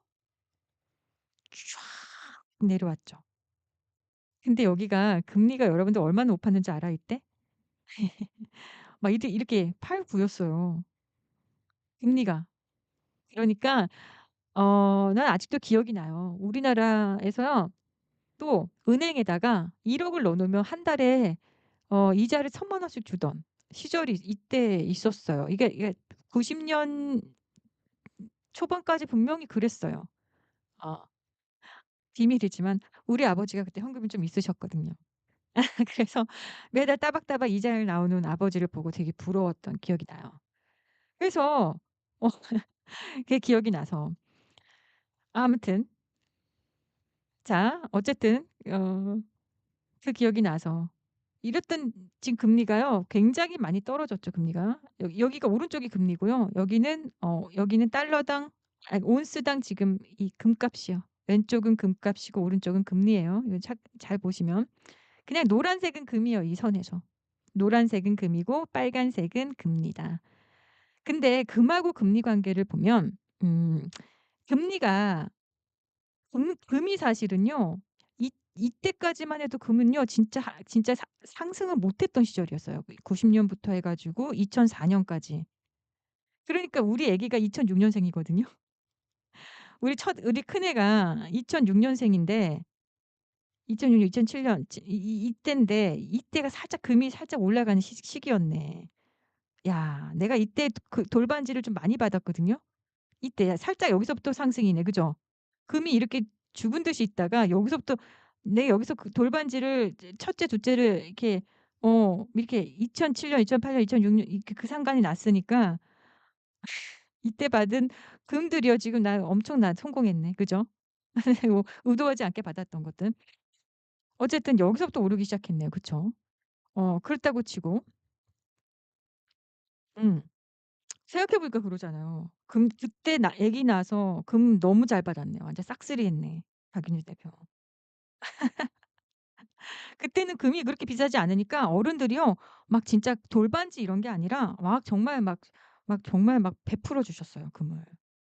쫙 내려왔죠. 근데 여기가 금리가 여러분들 얼마나 높았는지 알아요 이때? 막 이렇게 8, 9 였어요 금리가. 그러니까 난 아직도 기억이 나요. 우리나라에서요 또 은행에다가 1억 을 넣어 놓으면 한 달에 이자를 1,000만 원씩 주던 시절이 이때 있었어요. 이게 90년 초반까지 분명히 그랬어요. 어 비밀이지만 우리 아버지가 그때 현금이 좀 있으셨거든요. 그래서 매달 따박따박 이자를 나오는 아버지를 보고 되게 부러웠던 기억이 나요. 그래서 어 그게 기억이 나서 아무튼 자 어쨌든 그 기억이 나서 이랬던 지금 금리가요 굉장히 많이 떨어졌죠 금리가. 여기가 오른쪽이 금리고요. 여기는 달러당 아니 온스당 지금 이 금값이요. 왼쪽은 금값이고 오른쪽은 금리예요. 이거 잘 보시면. 그냥 노란색은 금이에요 이 선에서. 노란색은 금이고 빨간색은 금리다. 근데 금하고 금리 관계를 보면 금리가 금이 사실은요. 이때까지만 해도 금은요 진짜 상승을 못 했던 시절이었어요. 90 년부터 해 가지고 2004 년까지. 그러니까 우리 아기가 2006 년생이거든요. 우리 큰애가 2006 년생인데 2006 년, 2007년 이때인데 이때가 살짝 금이 살짝 올라가는 시기였네. 야 내가 이때 그 돌반지를 좀 많이 받았거든요. 이때 살짝 여기서부터 상승이네. 그죠? 금이 이렇게 죽은 듯이 있다가 여기서부터 내가 여기서 그 돌반지를 첫째, 둘째를 이렇게 2007 년, 2008 년, 2006년 이렇게 그 상관이 났으니까 이때 받은 금들이요 지금 나 엄청 나 성공했네. 그죠? 뭐 의도하지 않게 받았던 것들. 어쨌든 여기서부터 오르기 시작했네요. 그쵸? 그렇다고 치고 음 생각해 보니까 그러잖아요. 그때 나 아기 낳아서 금 너무 잘 받았네. 완전 싹쓸이 했네 박윤일 대표. 그때는 금이 그렇게 비싸지 않으니까 어른들이요. 막 진짜 돌반지 이런 게 아니라 정말 막 베풀어 주셨어요 금을.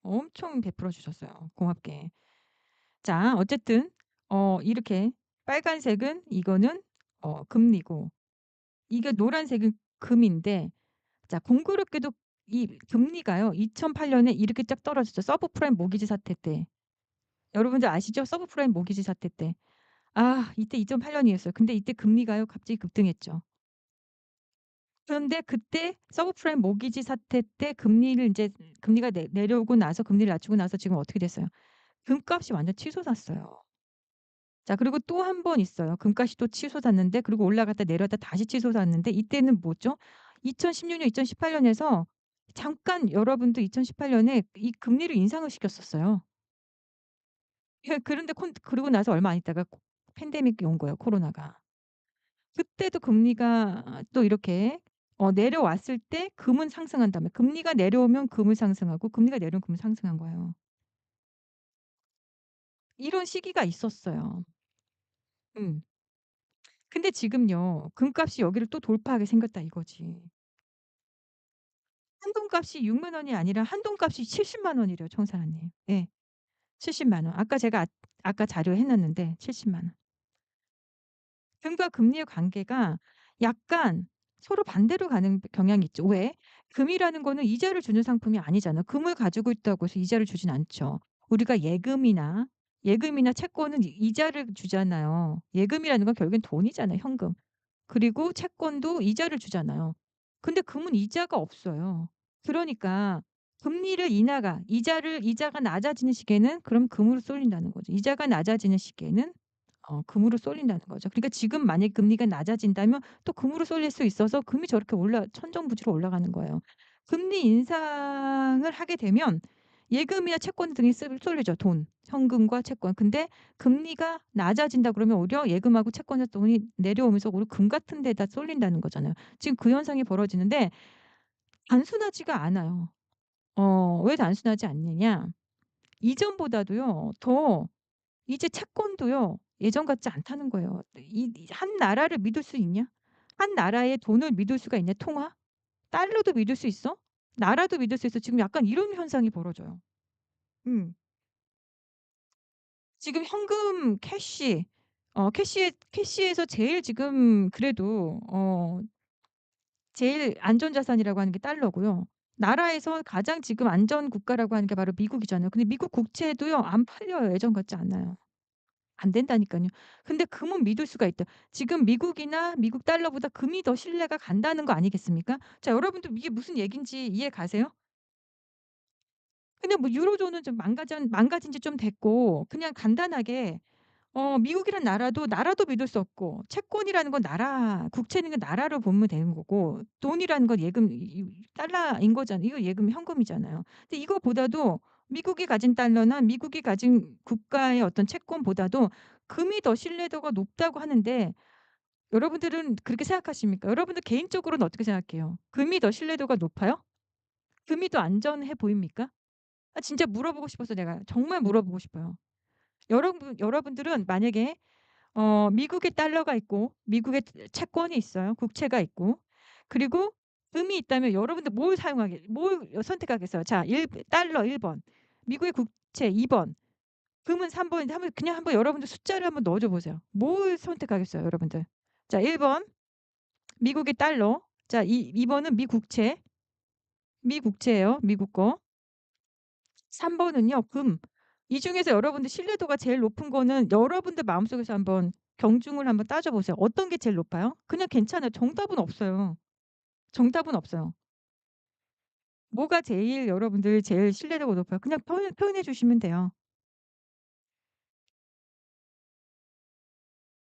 엄청 베풀어 주셨어요 고맙게. 자 어쨌든 이렇게 빨간색은 이거는 금리고 이게 노란색은 금인데 자 공교롭게도 이 금리가요 2008 년에 이렇게 쫙 떨어졌죠. 서브프라임 모기지 사태 때. 여러분들 아시죠? 서브프라임 모기지 사태 때. 이때 2008 년이었어요. 근데 이때 금리가요 갑자기 급등했죠. 그런데 그때 서브프라임 모기지 사태 때 금리가 내려오고 나서 금리를 낮추고 나서 지금 어떻게 됐어요? 금값이 완전 치솟았어요. 자 그리고 또 한 번 있어요. 금값이 또 치솟았는데 그리고 올라갔다 내려갔다 다시 치솟았는데 이때는 뭐죠? 2016 년, 2018 년에서 잠깐 여러분도 2018 년에 이 금리를 인상을 시켰었어요. 예 그런데 그러고 나서 얼마 안 있다가 팬데믹이 온 거예요 코로나가. 그때도 금리가 또 이렇게 내려왔을 때 금은 상승한 다음에 금리가 내려오면 금은 상승하고 금리가 내려오면 금은 상승한 거예요. 이런 시기가 있었어요. 음. 근데 지금요. 금값이 여기를 또 돌파하게 생겼다 이거지. 한돈값이 6만 원이 아니라 한돈값이 70만 원이래요 청사라님. 예. 70만 원. 아까 제가 아까 자료 해 놨는데 70만 원. 금과 금리의 관계가 약간 서로 반대로 가는 경향이 있죠. 왜? 금이라는 거는 이자를 주는 상품이 아니잖아요. 금을 가지고 있다고 해서 이자를 주진 않죠. 우리가 예금이나 채권은 이자를 주잖아요. 예금이라는 건 결국엔 돈이잖아요, 현금. 그리고 채권도 이자를 주잖아요. 근데 금은 이자가 없어요. 그러니까 금리를 인하가 이자가 낮아지는 시기에는 그럼 금으로 쏠린다는 거죠. 이자가 낮아지는 시기에는 금으로 쏠린다는 거죠. 그러니까 지금 만약에 금리가 낮아진다면 또 금으로 쏠릴 수 있어서 금이 저렇게 천정부지로 올라가는 거예요. 금리 인상을 하게 되면 예금이나 채권 등이 쏠리죠, 돈. 현금과 채권. 근데 금리가 낮아진다 그러면 오히려 예금하고 채권의 돈이 내려오면서 오히려 금 같은 데다 쏠린다는 거잖아요. 지금 그 현상이 벌어지는데 단순하지가 않아요. 왜 단순하지 않느냐. 이전보다도요 더 이제 채권도요 예전 같지 않다는 거예요. 이 한 나라를 믿을 수 있냐? 한 나라의 돈을 믿을 수가 있냐 통화? 달러도 믿을 수 있어? 나라도 믿을 수 있어? 지금 약간 이런 현상이 벌어져요. 음. 지금 현금 캐시에서 제일 지금 그래도 제일 안전 자산이라고 하는 게 달러고요. 나라에서 가장 지금 안전 국가라고 하는 게 바로 미국이잖아요. 근데 미국 국채도요 안 팔려요. 예전 같지 않아요. 안 된다니깐요. 근데 금은 믿을 수가 있다. 지금 미국이나 미국 달러보다 금이 더 신뢰가 간다는 거 아니겠습니까? 자 여러분들 이게 무슨 얘긴지 이해 가세요? 그냥 뭐 유로존은 좀 망가진 지 좀 됐고 그냥 간단하게 미국이란 나라도 믿을 수 없고 채권이라는 건 국채는 건 나라로 보면 되는 거고 돈이라는 건 예금 달러인 거잖아요. 이거 예금 현금이잖아요. 근데 이거보다도 미국이 가진 달러나 미국이 가진 국가의 어떤 채권보다도 금이 더 신뢰도가 높다고 하는데 여러분들은 그렇게 생각하십니까? 여러분들 개인적으로는 어떻게 생각해요? 금이 더 신뢰도가 높아요? 금이 더 안전해 보입니까? 진짜 물어보고 싶어서 내가 정말 물어보고 싶어요. 여러분들은 만약에 미국의 달러가 있고 미국의 채권이 있어요. 국채가 있고. 그리고 금이 있다면 여러분들 뭘 선택하겠어요? 자, 달러 1 번, 미국의 국채 2 번, 금은 3 번인데 한번 여러분들 숫자를 한번 넣어 줘 보세요. 뭘 선택하겠어요, 여러분들? 자, 1번 미국의 달러. 자, 2 번은 미국채예요, 미국 거. 3 번은요 금. 이 중에서 여러분들 신뢰도가 제일 높은 거는 여러분들 마음속에서 한번 경중을 한번 따져 보세요. 어떤 게 제일 높아요? 그냥 괜찮아요. 정답은 없어요. 정답은 없어요. 뭐가 제일 여러분들 제일 신뢰도가 높아요? 그냥 표현해 주시면 돼요.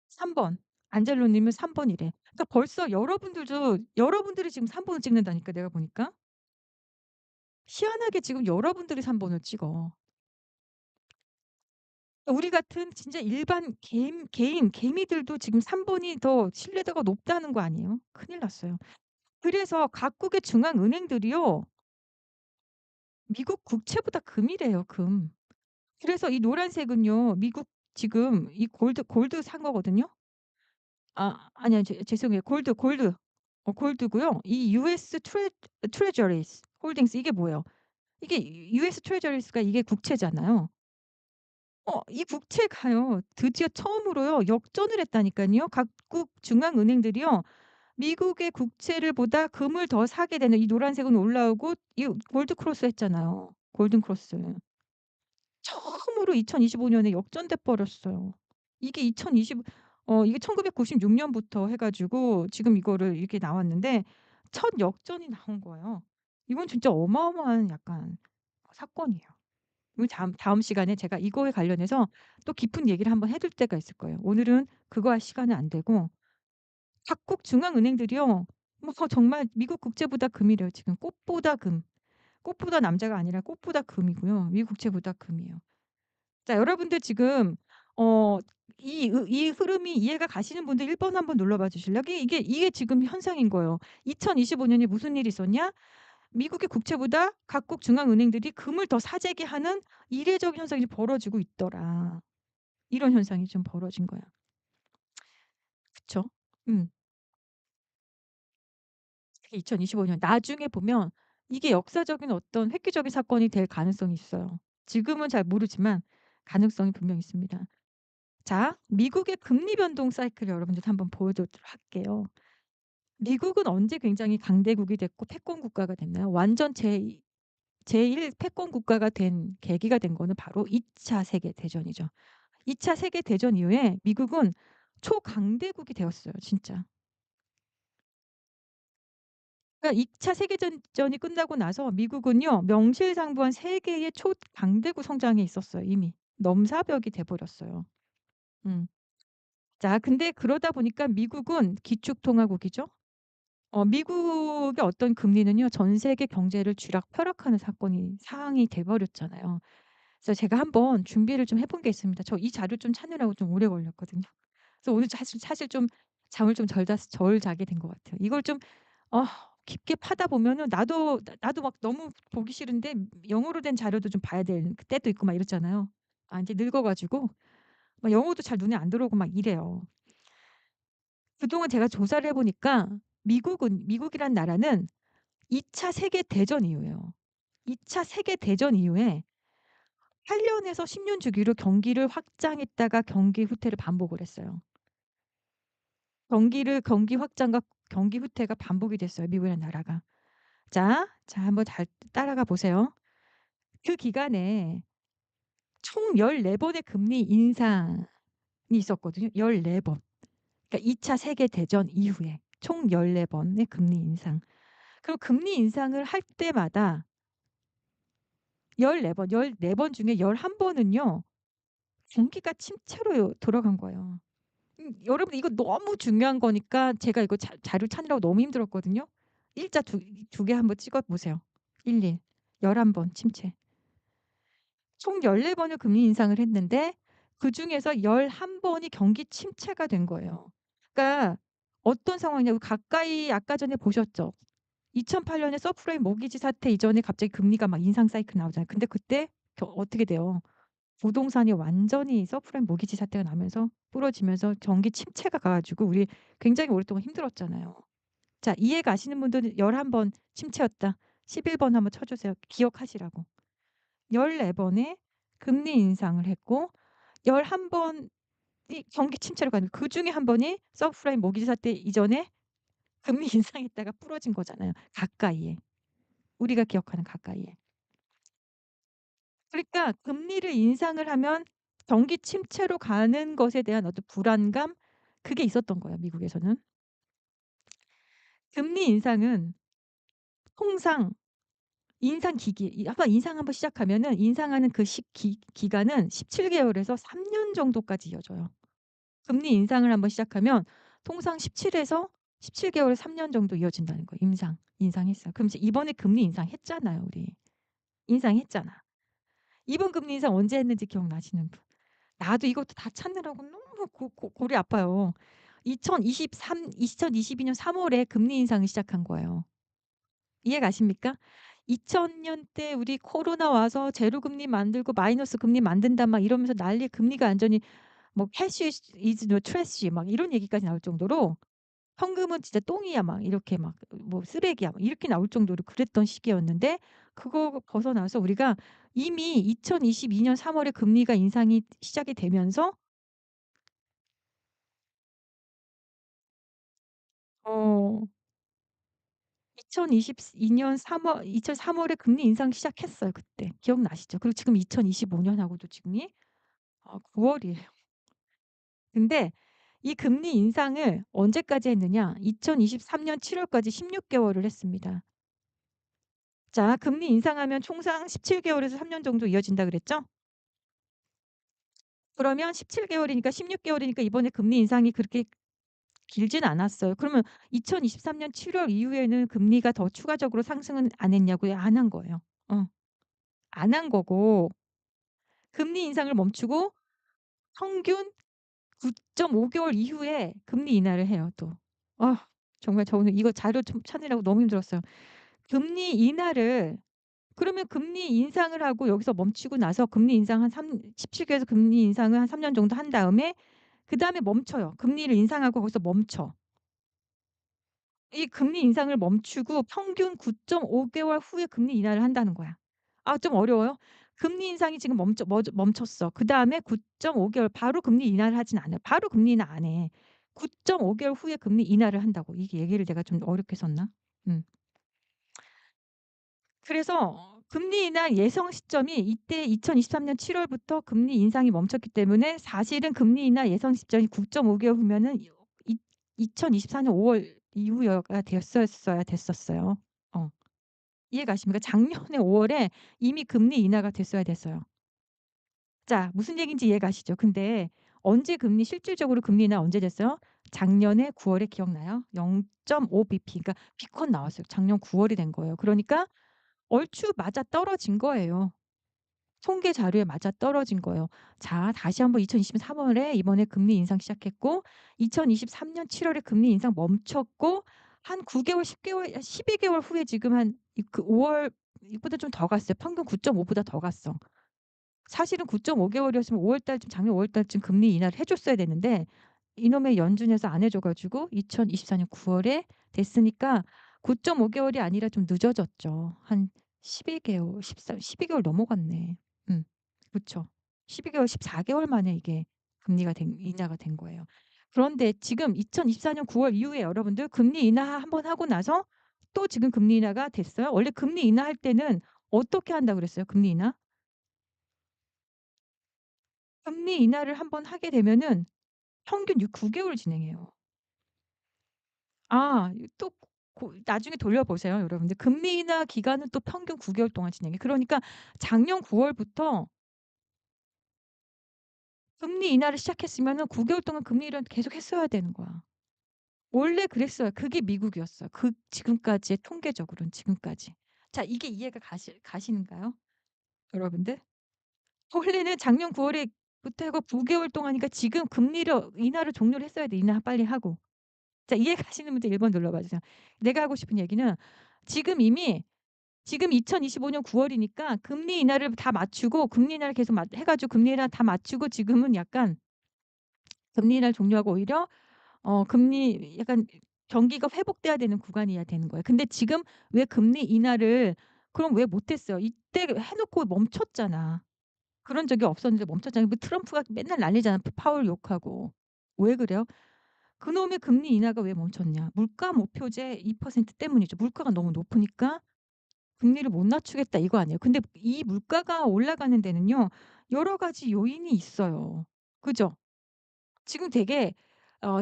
3 번. 안젤로 님은 3 번이래. 그러니까 벌써 여러분들이 지금 3 번을 찍는다니까 내가 보니까. 희한하게 지금 여러분들이 3 번을 찍어. 우리 같은 진짜 일반 개미들도 지금 3 번이 더 신뢰도가 높다는 거 아니에요? 큰일 났어요. 그래서 각국의 중앙은행들이요. 미국 국채보다 금이래요, 금. 그래서 이 노란색은요. 미국 지금 이 골드 산 거거든요. 아니요. 죄송해요. 골드. 골드고요. 이 US 트레저리스 홀딩스 이게 뭐예요? 이게 US 트레저리스가 이게 국채잖아요. 이 국채가요. 드디어 처음으로요. 역전을 했다니깐요. 각국 중앙은행들이요. 미국의 국채를 보다 금을 더 사게 되는 이 노란색은 올라오고 이 골드 크로스 했잖아요. 골든 크로스. 처음으로 2025 년에 역전돼 버렸어요. 이게 1996 년부터 해 가지고 지금 이거를 이렇게 나왔는데 첫 역전이 나온 거예요. 이건 진짜 어마어마한 약간 사건이에요. 이 다음 시간에 제가 이거에 관련해서 또 깊은 얘기를 한번 해둘 때가 있을 거예요. 오늘은 그거 할 시간은 안 되고 각국 중앙은행들이요. 정말 미국 국채보다 금이래요 지금. 꽃보다 금. 꽃보다 남자가 아니라 꽃보다 금이고요. 미국 국채보다 금이에요. 자 여러분들 지금 어 이 흐름이 이해가 가시는 분들 1번 한번 눌러 봐 주실래요? 이게 지금 현상인 거예요. 2025 년에 무슨 일이 있었냐? 미국의 국채보다 각국 중앙은행들이 금을 더 사재기 하는 이례적 현상이 벌어지고 있더라. 이런 현상이 좀 벌어진 거야. 그쵸? 음. 그게 2025년 나중에 보면 이게 역사적인 어떤 획기적인 사건이 될 가능성이 있어요. 지금은 잘 모르지만 가능성이 분명히 있습니다. 자, 미국의 금리 변동 사이클을 여러분들 한번 보여드리도록 할게요. 미국은 언제 굉장히 강대국이 됐고 패권 국가가 됐나요? 완전 제1 패권 국가가 된 계기가 된 거는 바로 2차 세계 대전이죠. 2차 세계 대전 이후에 미국은 초강대국이 되었어요 진짜. 그러니까 2차 세계대전이 끝나고 나서 미국은요 명실상부한 세계의 초강대국 성장에 있었어요 이미. 넘사벽이 돼 버렸어요. 음. 자 근데 그러다 보니까 미국은 기축통화국이죠. 미국의 어떤 금리는요 전 세계 경제를 쥐락펴락하는 사건이 상황이 돼 버렸잖아요. 그래서 제가 한번 준비를 좀 해본 게 있습니다. 저 이 자료 좀 찾느라고 좀 오래 걸렸거든요. 그래서 오늘 사실 좀 잠을 좀 덜 자게 된 것 같아요. 이걸 좀 어 깊게 파다 보면은 나도 막 너무 보기 싫은데 영어로 된 자료도 좀 봐야 될 때도 있고 막 이렇잖아요. 아 인제 늙어 가지고 막 영어도 잘 눈에 안 들어오고 막 이래요. 그동안 제가 조사를 해 보니까 미국이란 나라는 2차 세계 대전 이후에요. 2차 세계 대전 이후에 8 년에서 10년 주기로 경기를 확장했다가 경기 후퇴를 반복을 했어요. 경기 확장과 경기 후퇴가 반복이 됐어요, 미국이라는 나라가. 한번 잘 따라가 보세요. 그 기간에 총 14 번의 금리 인상이 있었거든요. 14 번. 그러니까 2차 세계 대전 이후에 총 14 번의 금리 인상. 그럼 금리 인상을 할 때마다 14 번 중에 11 번은요 경기가 침체로 돌아간 거예요. 여러분 이거 너무 중요한 거니까 제가 이거 자료 찾느라고 너무 힘들었거든요. 일자 두 개 한번 찍어 보세요. 일일 11번 침체. 총 14 번을 금리 인상을 했는데 그중에서 11 번이 경기 침체가 된 거예요. 그러니까 어떤 상황이냐면 가까이 아까 전에 보셨죠? 2008 년에 서프라임 모기지 사태 이전에 갑자기 금리가 막 인상 사이클 나오잖아요. 근데 그때 어떻게 돼요? 부동산이 완전히 서프라임 모기지 사태가 나면서 부러지면서 경기 침체가 가 가지고 우리 굉장히 오랫동안 힘들었잖아요. 자 이해 가시는 분들은 11번 침체였다. 11번 한번 쳐 주세요 기억하시라고. 14 번의 금리 인상을 했고 11 번이 경기 침체로 가는 그중에 한 번이 서브프라임 모기지 사태 이전에 금리 인상했다가 부러진 거잖아요 가까이에. 우리가 기억하는 가까이에. 그러니까 금리를 인상을 하면 경기 침체로 가는 것에 대한 어떤 불안감 그게 있었던 거예요 미국에서는. 금리 인상은 통상 인상 기기 한번 시작하면은 인상하는 그 기간은 17 개월에서 3년 정도까지 이어져요. 금리 인상을 한번 시작하면 통상 17 개월에서 3년 정도 이어진다는 거예요 인상했어요. 그럼 이제 이번에 금리 인상했잖아요 우리. 인상했잖아. 이번 금리 인상 언제 했는지 기억나시는 분? 나도 이것도 다 찾느라고 너무 골이 아파요. 2022년 3 월에 금리 인상을 시작한 거예요. 이해 가십니까? 2000 년대 우리 코로나 와서 제로 금리 만들고 마이너스 금리 만든다 막 이러면서 난리 금리가 완전히 뭐 "캐시 is the trash." 막 이런 얘기까지 나올 정도로 "현금은 진짜 똥이야." 막 이렇게 막 뭐 "쓰레기야." 막 이렇게 나올 정도로 그랬던 시기였는데 그거 벗어나서 우리가 이미 2022년 3 월에 금리가 인상이 시작이 되면서 2022년 3월 월에 금리 인상 시작했어요 그때. 기억나시죠? 그리고 지금 2025 년하고도 지금이 9 월이에요. 근데 이 금리 인상을 언제까지 했느냐? 2023년 7 월까지 16 개월을 했습니다. 자 금리 인상하면 총상 17 개월에서 3년 정도 이어진다 그랬죠? 그러면 17 개월이니까 16 개월이니까 이번에 금리 인상이 그렇게 길진 않았어요. 그러면 2023년 7월 이후에는 금리가 더 추가적으로 상승은 안 했냐고요? 안 한 거예요. 어. 안 한 거고 금리 인상을 멈추고 평균 9.5 개월 이후에 금리 인하를 해요 또. 아 정말 저 오늘 이거 자료 좀 찾느라고 너무 힘들었어요. 금리 인하를 그러면 금리 인상을 하고 여기서 멈추고 나서 금리 인상 한 17 개에서 금리 인상을 한 3년 정도 한 다음에 그다음에 멈춰요. 금리를 인상하고 거기서 멈춰. 이 금리 인상을 멈추고 평균 9.5 개월 후에 금리 인하를 한다는 거야. 아 좀 어려워요? 금리 인상이 지금 멈췄어. 그다음에 9.5 개월 바로 금리 인하를 하진 않아요. 바로 금리 인하 안 해. 9.5 개월 후에 금리 인하를 한다고. 이게 얘기를 내가 좀 어렵게 썼나? 음. 그래서 금리 인하 예상 시점이 이때 2023년 7 월부터 금리 인상이 멈췄기 때문에 사실은 금리 인하 예상 시점이 9.5 개월 후면은 이 2024년 5월 이후여가 됐었어야 됐었어요. 어. 이해가십니까? 작년에 5 월에 이미 금리 인하가 됐어야 됐어요. 자, 무슨 얘기인지 이해가시죠? 근데 언제 금리 실질적으로 금리 인하 언제 됐어요? 작년에 9 월에 기억나요? 0.5 bp, 그러니까 기껏 나왔어요. 작년 9 월이 된 거예요. 그러니까 얼추 맞아떨어진 거예요. 통계 자료에 맞아떨어진 거예요. 자, 다시 한번 2023 월에 이번에 금리 인상 시작했고 2023년 7 월에 금리 인상 멈췄고 한 9 개월, 10 개월, 12 개월 후에 지금 한 그 5 월 이보다 좀 더 갔어요. 평균 9.5 보다 더 갔어. 사실은 9.5 개월이었으면 5월 달쯤, 작년 5월 달쯤 금리 인하를 해 줬어야 되는데 이놈의 연준에서 안 해줘 가지고 2024년 9 월에 됐으니까 9.5 개월이 아니라 좀 늦어졌죠. 한 12 개월, 12 개월 넘어갔네. 음. 그쵸. 12 개월, 14 개월 만에 이게 금리가 된 인하가 된 거예요. 그런데 지금 2024년 9월 이후에 여러분들 금리 인하 한번 하고 나서 또 지금 금리 인하가 됐어요. 원래 금리 인하할 때는 어떻게 한다고 그랬어요? 금리 인하? 금리 인하를 한번 하게 되면은 평균 9 개월 진행해요. 아 또 나중에 돌려보세요 여러분들. 금리 인하 기간은 또 평균 9 개월 동안 진행해. 그러니까 작년 9 월부터 금리 인하를 시작했으면은 9 개월 동안 금리 인하를 계속 했어야 되는 거야. 원래 그랬어요. 그게 미국이었어요. 지금까지의 통계적으로는 지금까지. 자, 이게 이해가 가시는가요? 여러분들? 원래는 작년 9 월에 부터 해고 9 개월 동안이니까 지금 금리를 인하를 종료를 했어야 돼. 인하 빨리 하고. 자, 이해 가시는 분들 1번 눌러 봐 주세요. 내가 하고 싶은 얘기는 지금 이미 지금 2025년 9 월이니까 금리 인하를 다 맞추고 금리 인하를 계속 해 가지고 금리 인하 다 맞추고 지금은 약간 금리 인하를 종료하고 오히려 금리 약간 경기가 회복돼야 되는 구간이어야 되는 거예요. 근데 지금 왜 금리 인하를 그럼 왜 못 했어요? 이때 해 놓고 멈췄잖아. 그런 적이 없었는데 멈췄잖아요. 뭐 트럼프가 맨날 난리잖아. 파월 욕하고. 왜 그래요? 그놈의 금리 인하가 왜 멈췄냐? 물가 목표제 2% 때문이죠. 물가가 너무 높으니까 '금리를 못 낮추겠다.' 이거 아니에요. 근데 이 물가가 올라가는 데는요 여러 가지 요인이 있어요. 그죠? 지금 되게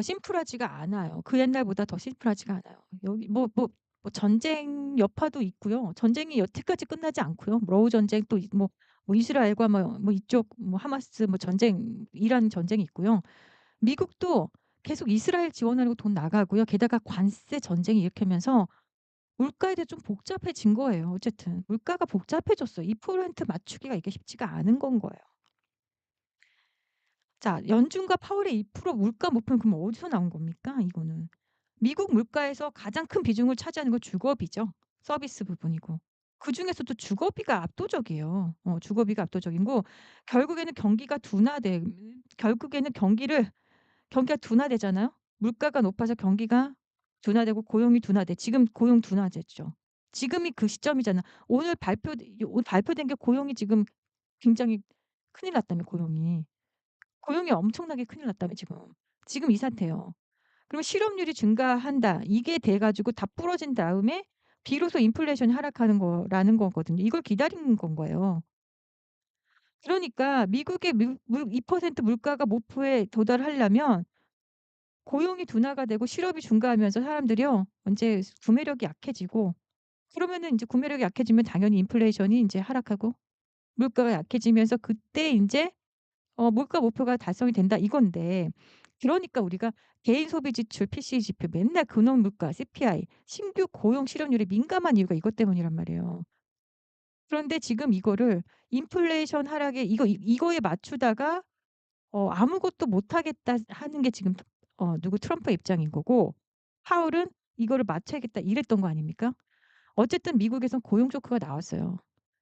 심플하지가 않아요. 그 옛날보다 더 심플하지가 않아요. 여기 전쟁 여파도 있고요. 전쟁이 여태까지 끝나지 않고요. 러우 전쟁 또 이스라엘과 이쪽 하마스 전쟁 이란 전쟁이 있고요. 미국도 계속 이스라엘 지원하려고 돈 나가고요. 게다가 관세 전쟁이 일으키면서 물가에 대해 좀 복잡해진 거예요 어쨌든. 물가가 복잡해졌어요. 2% 맞추기가 이게 쉽지가 않은 건 거예요. 자, 연준과 파월의 2% 물가 목표는 그럼 어디서 나온 겁니까 이거는? 미국 물가에서 가장 큰 비중을 차지하는 건 주거비죠. 서비스 부분이고. 그중에서도 주거비가 압도적이에요. 주거비가 압도적인 거 결국에는 결국에는 경기가 둔화되잖아요. 물가가 높아서 경기가 둔화되고 고용이 둔화돼. 지금 고용 둔화됐죠. 지금이 그 시점이잖아. 오늘 발표된 게 고용이 지금 굉장히 큰일 났다며 고용이. 고용이 엄청나게 큰일 났다며 지금. 지금 이 상태예요. 그러면 실업률이 증가한다. 이게 돼 가지고 다 부러진 다음에 비로소 인플레이션이 하락하는 거라는 거거든요. 이걸 기다리는 건 거예요. 그러니까 미국의 물 물 2% 물가가 목표에 도달하려면 고용이 둔화가 되고 실업이 증가하면서 사람들이요 인제 구매력이 약해지고 그러면은 인제 구매력이 약해지면 당연히 인플레이션이 인제 하락하고 물가가 약해지면서 그때 인제 물가 목표가 달성이 된다 이건데 그러니까 우리가 개인 소비 지출 PCE 지표 맨날 근원 물가 CPI 신규 고용 실업률에 민감한 이유가 이것 때문이란 말이에요. 그런데 지금 이거를 인플레이션 하락에 이거에 맞추다가 아무것도 못 하겠다 하는 게 지금 누구 트럼프의 입장인 거고 파월은 이거를 맞춰야겠다 이랬던 거 아닙니까? 어쨌든 미국에선 고용 쇼크가 나왔어요.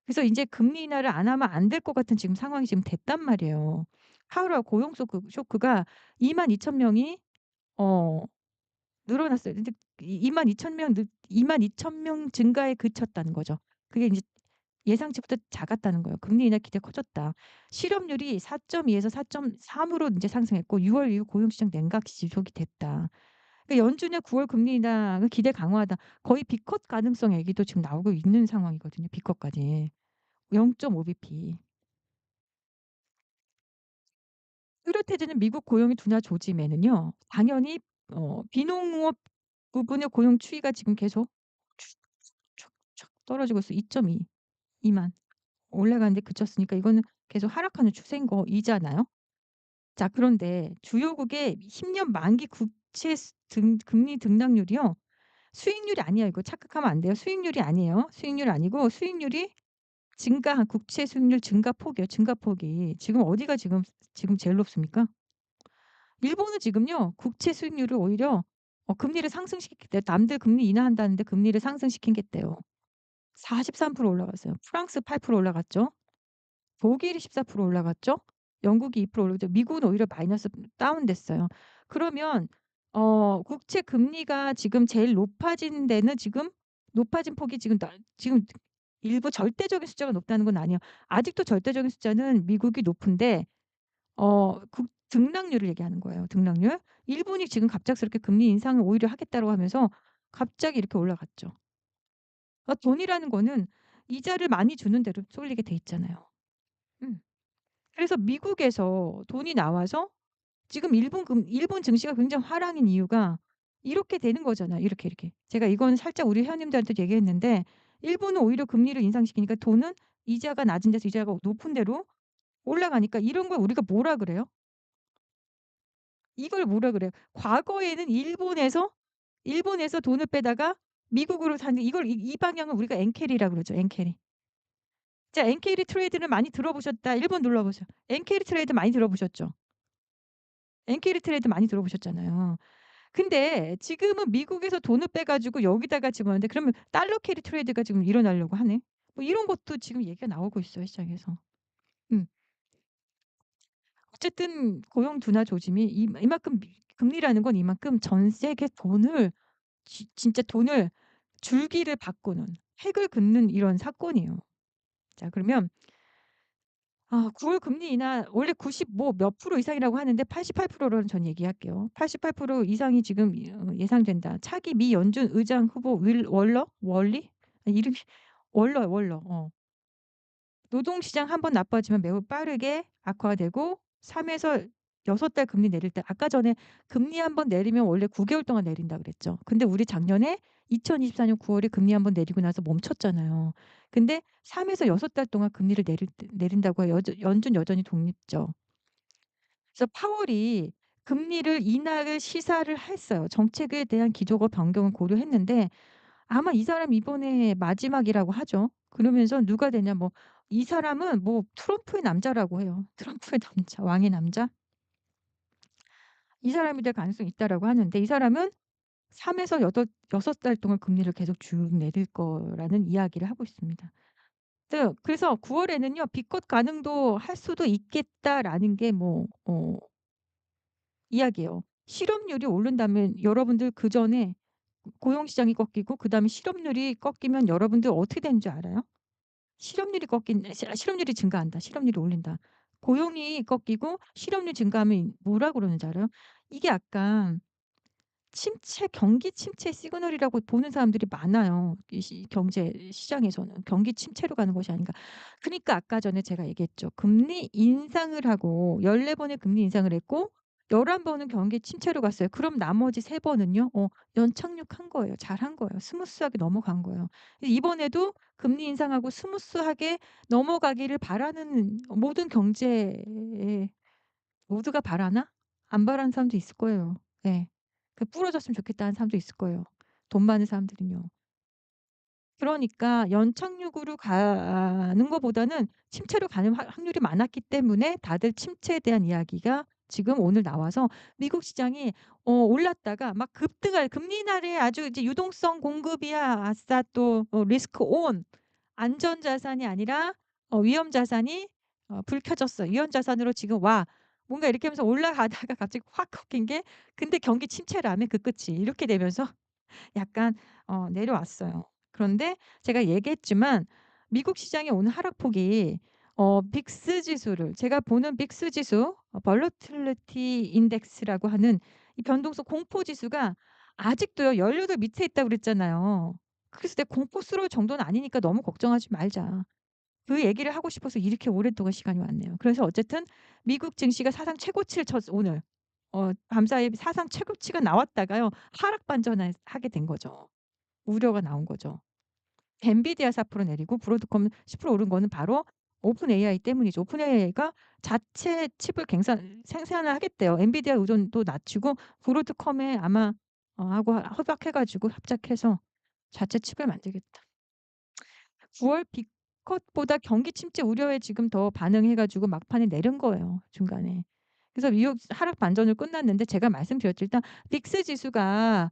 그래서 인제 금리 인하를 안 하면 안 될 것 같은 지금 상황이 지금 됐단 말이에요. 하루가 고용 쇼크가 22,000 명이 어 늘어났어요. 근데 이 22,000명 늘 22,000명 증가에 그쳤다는 거죠. 그게 인제 예상치보다 작았다는 거예요. 금리 인하 기대가 커졌다. 실업률이 4.2에서 4.3 으로 인제 상승했고 6월 이후 고용 시장 냉각 지속이 됐다. 그러니까 연준의 9월 금리 인하가 기대 강화하다. 거의 B컷 가능성 얘기도 지금 나오고 있는 상황이거든요, B컷까지. 0.5 bp. 뚜렷해지는 미국 고용의 둔화 조짐에는요. 당연히 비농업 부분의 고용 추이가 지금 계속 촥촥촥 떨어지고 있어. 2.2 2만 올라가는데 그쳤으니까 이거는 계속 하락하는 추세인 거이잖아요. 자 그런데 주요국의 10년 만기 국채 금리 등락률이요. 수익률이 아니에요. 이거 착각하면 안 돼요. 수익률이 아니에요. 수익률 아니고 수익률이 증가한 국채 수익률 증가폭이에요, 증가폭이. 지금 어디가 지금 제일 높습니까? 일본은 지금요. 국채 수익률을 오히려 금리를 상승시켰대요. 남들 금리 인하한다는데 금리를 상승시키겠대요. 43% 올라갔어요. 프랑스 8% 올라갔죠. 독일이 14% 올라갔죠. 영국이 2% 올랐죠. 미국은 오히려 마이너스 다운됐어요. 그러면 국채 금리가 지금 제일 높아진 데는 지금 높아진 폭이 지금 일부 절대적인 숫자가 높다는 건 아니에요. 아직도 절대적인 숫자는 미국이 높은데 국 등락률을 얘기하는 거예요, 등락률. 일본이 지금 갑작스럽게 금리 인상을 오히려 하겠다고 하면서 갑자기 이렇게 올라갔죠. 돈이라는 거는 이자를 많이 주는 대로 쏠리게 돼 있잖아요. 음. 그래서 미국에서 돈이 나와서 지금 일본 증시가 굉장히 화랑인 이유가 이렇게 되는 거잖아요. 이렇게. 제가 이건 살짝 우리 회원님들한테도 얘기했는데 일본은 오히려 금리를 인상시키니까 돈은 이자가 낮은 데서 이자가 높은 데로 올라가니까 이런 걸 우리가 뭐라 그래요? 이걸 뭐라 그래요? 과거에는 일본에서 돈을 빼다가 미국으로 사는 이걸 이 방향을 우리가 엔캐리라고 그러죠, 엔캐리. 자 엔캐리 트레이드를 많이 들어보셨다. 1번 눌러보세요. 엔캐리 트레이드 많이 들어보셨죠? 엔캐리 트레이드 많이 들어보셨잖아요. 근데 지금은 미국에서 돈을 빼 가지고 여기다가 집어넣는데 그러면 달러 캐리 트레이드가 지금 일어나려고 하네. 뭐 이런 것도 지금 얘기가 나오고 있어요, 시장에서. 음. 어쨌든 고용 둔화 조짐이 이만큼 금리라는 건 이만큼 전 세계 돈을 진짜 돈을 줄기를 바꾸는 핵을 긋는 이런 사건이에요. 자 그러면 9월 금리 인하 원래 90 뭐 몇 프로 이상이라고 하는데 88% 로는 전 얘기할게요. 88% 이상이 지금 예상된다. 차기 미 연준 의장 후보 윌 월리? 이름이 월러. 노동시장 한번 나빠지면 매우 빠르게 악화되고 3 에서 6달 금리 내릴 때 아까 전에 금리 한번 내리면 원래 9 개월 동안 내린다 그랬죠. 근데 우리 작년에 2024년 9 월에 금리 한번 내리고 나서 멈췄잖아요. 근데 3 에서 6달 동안 금리를 내린다고 해요. 연준 여전히 독립죠. 그래서 파월이 금리를 인하를 시사를 했어요. 정책에 대한 기조가 변경을 고려했는데 아마 이 사람 이번에 마지막이라고 하죠. 그러면서 누가 되냐 뭐 이 사람은 뭐 트럼프의 남자라고 해요. 트럼프의 남자, 왕의 남자. 이 사람이 될 가능성이 있다라고 하는데 이 사람은 3 에서 여덟 6달 동안 금리를 계속 쭉 내릴 거라는 이야기를 하고 있습니다. 그래서 9 월에는요. "비컷 가능도 할 수도 있겠다."라는 게 이야기예요. 실업률이 오른다면 여러분들 그전에 고용 시장이 꺾이고 그다음에 실업률이 꺾이면 여러분들 어떻게 되는 줄 알아요? 실업률이 증가한다. 실업률이 오른다. 고용이 꺾이고 실업률 증가하면 뭐라 그러는지 알아요? 이게 약간 경기 침체 시그널이라고 보는 사람들이 많아요. 이 경제 시장에서는. '경기 침체로 가는 것이 아닌가.' 그니까 아까 전에 제가 얘기했죠. 금리 인상을 하고 14 번의 금리 인상을 했고 11 번은 경기 침체로 갔어요. 그럼 나머지 3 번은요. 연착륙한 거예요. 잘한 거예요. 스무스하게 넘어간 거예요. 이번에도 금리 인상하고 스무스하게 넘어가기를 바라는 모든 경제에 모두가 바라나? 안 바라는 사람도 있을 거예요. 예. 부러졌으면 좋겠다는 사람도 있을 거예요, 돈 많은 사람들은요. 그러니까 연착륙으로 가는 것보다는 침체로 가는 확률이 많았기 때문에 다들 침체에 대한 이야기가 지금 오늘 나와서 미국 시장이 올랐다가 막 급등할 금리 인하에 아주 이제 유동성 공급이야. 아싸 또 리스크 온. 안전 자산이 아니라 위험 자산이 불 켜졌어. 위험 자산으로 지금 와. 뭔가 이렇게 하면서 올라가다가 갑자기 확 꺾인 게 근데 경기 침체라며 그 끝이. 이렇게 되면서 약간 내려왔어요. 그런데 제가 얘기했지만 미국 시장의 오늘 하락폭이 빅스 지수를 제가 보는 빅스 지수 volatility index라고 하는 이 변동성 공포 지수가 아직도요 18 밑에 있다고 그랬잖아요. 그래서 내가 공포스러울 정도는 아니니까 너무 걱정하지 말자. 그 얘기를 하고 싶어서 이렇게 오랫동안 시간이 왔네요. 그래서 어쨌든 미국 증시가 사상 최고치를 쳤어 오늘. 밤사이 사상 최고치가 나왔다가요. 하락 반전을 하게 된 거죠. 우려가 나온 거죠. 엔비디아 4% 내리고 브로드컴 10% 오른 거는 바로 오픈 AI 때문이죠. 오픈 AI가 자체 칩을 생산을 하겠대요. 엔비디아 의존도 낮추고 브로드컴에 아마 하고 협약해 가지고 합작해서 자체 칩을 만들겠다. 9월 빅컷보다 경기 침체 우려에 지금 더 반응해 가지고 막판에 내린 거예요, 중간에. 그래서 미국 하락 반전으로 끝났는데 제가 말씀드렸죠. 일단 빅스 지수가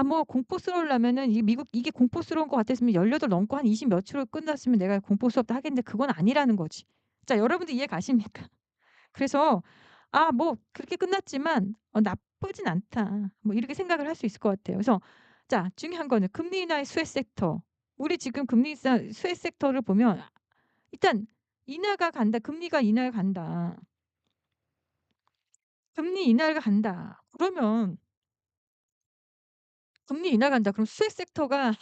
뭐 공포스러우려면은 이 미국 이게 공포스러운 것 같았으면 18 넘고 한 20 몇으로 끝났으면 내가 공포스럽다 하겠는데 그건 아니라는 거지. 자, 여러분들 이해 가십니까? 그래서 뭐 그렇게 끝났지만 '나쁘진 않다.' 뭐 이렇게 생각을 할 수 있을 것 같아요. 그래서 자, 중요한 거는 금리 인하의 수혜 섹터. 우리 지금 금리 인하 수혜 섹터를 보면 일단 인하가 간다. 금리가 인하를 간다. 금리 인하가 간다. 그러면 금리 인하 간다. 그럼 수혜 섹터가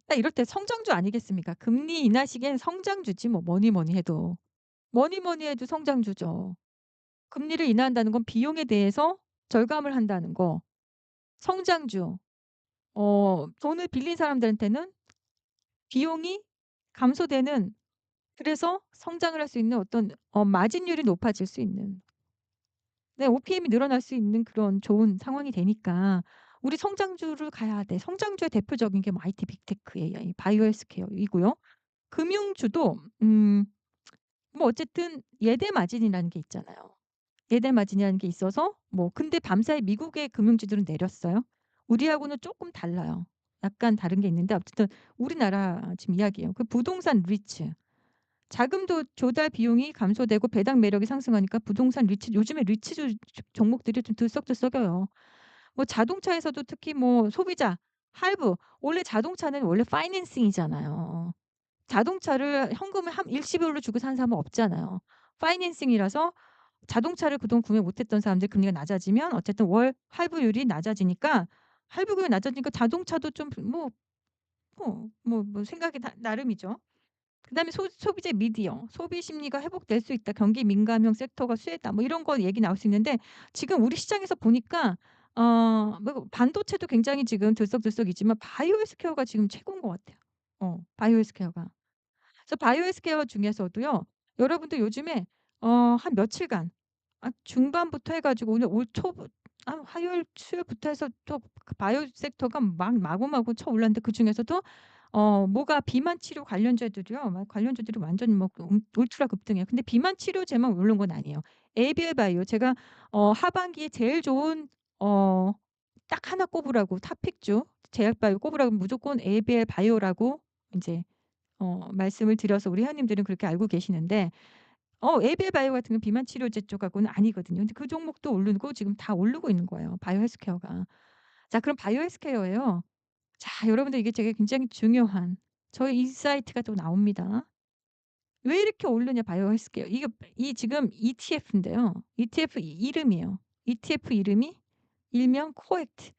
딱 이럴 때 성장주 아니겠습니까? 금리 인하 시기엔 성장주지 뭐 뭐니 뭐니 해도. 뭐니 뭐니 해도 성장주죠. 금리를 인하한다는 건 비용에 대해서 절감을 한다는 거. 성장주. 돈을 빌린 사람들한테는 비용이 감소되는, 그래서 성장을 할 수 있는 어떤 마진율이 높아질 수 있는, 네, OPM이 늘어날 수 있는 그런 좋은 상황이 되니까 우리 성장주를 가야 돼. 성장주의 대표적인 게 뭐 IT, 빅테크, AI, 바이오 헬스케어이고요. 금융주도 뭐 어쨌든 예대 마진이라는 게 있잖아요. 예대 마진이라는 게 있어서 뭐 근데 밤사이 미국의 금융주들은 내렸어요. 우리하고는 쪼끔 달라요. 약간 다른 게 있는데 어쨌든 우리나라 지금 이야기예요. 그 부동산 리츠. 자금도 조달 비용이 감소되고 배당 매력이 상승하니까 부동산 리츠, 요즘에 리츠주 종목들이 좀 들썩들썩여요. 뭐 자동차에서도 특히 뭐 소비자, 할부, 원래 자동차는 원래 파이낸싱이잖아요. 자동차를 현금을 일시불로 주고 산 사람은 없잖아요. 파이낸싱이라서 자동차를 그동안 구매 못 했던 사람들 금리가 낮아지면 어쨌든 월 할부율이 낮아지니까, 할부금이 낮아지니까 자동차도 좀 생각이 나름이죠. 그다음에 소비재 미디어, 소비 심리가 회복될 수 있다. 경기 민감형 섹터가 수혜다. 뭐 이런 거 얘기 나올 수 있는데 지금 우리 시장에서 보니까 뭐 반도체도 굉장히 지금 들썩들썩이지만 바이오 헬스케어가 지금 최고인 것 같아요. 바이오 헬스케어가. 그래서 바이오 헬스케어 중에서도요. 여러분들 요즘에 한 며칠간 중반부터 해 가지고 오늘 올 초부 화요일 수요일부터 해서 또 그 바이오 섹터가 막 마구마구 쳐올랐는데 그중에서도 뭐가 비만 치료 관련주들이요. 막 관련주들이 완전히 뭐 울트라 급등해요. 근데 비만 치료제만 오른 건 아니에요. 에이비엘 바이오, 제가 하반기에 제일 좋은 어 딱 하나 꼽으라고 탑픽주 제약 바이오 꼽으라고 무조건 에이비엘 바이오라고 인제 말씀을 드려서 우리 회원님들은 그렇게 알고 계시는데 에이비엘 바이오 같은 경우는 비만 치료제 쪽하고는 아니거든요. 근데 그 종목도 오르고 지금 다 오르고 있는 거예요, 바이오 헬스케어가. 자, 그럼 바이오 헬스케어예요. 자, 여러분들 이게 되게 굉장히 중요한 저희 인사이트가 또 나옵니다. 왜 이렇게 오르냐 바이오 헬스케어. 이게 지금 ETF인데요. ETF 이름이에요. ETF 이름이 일명 코액트.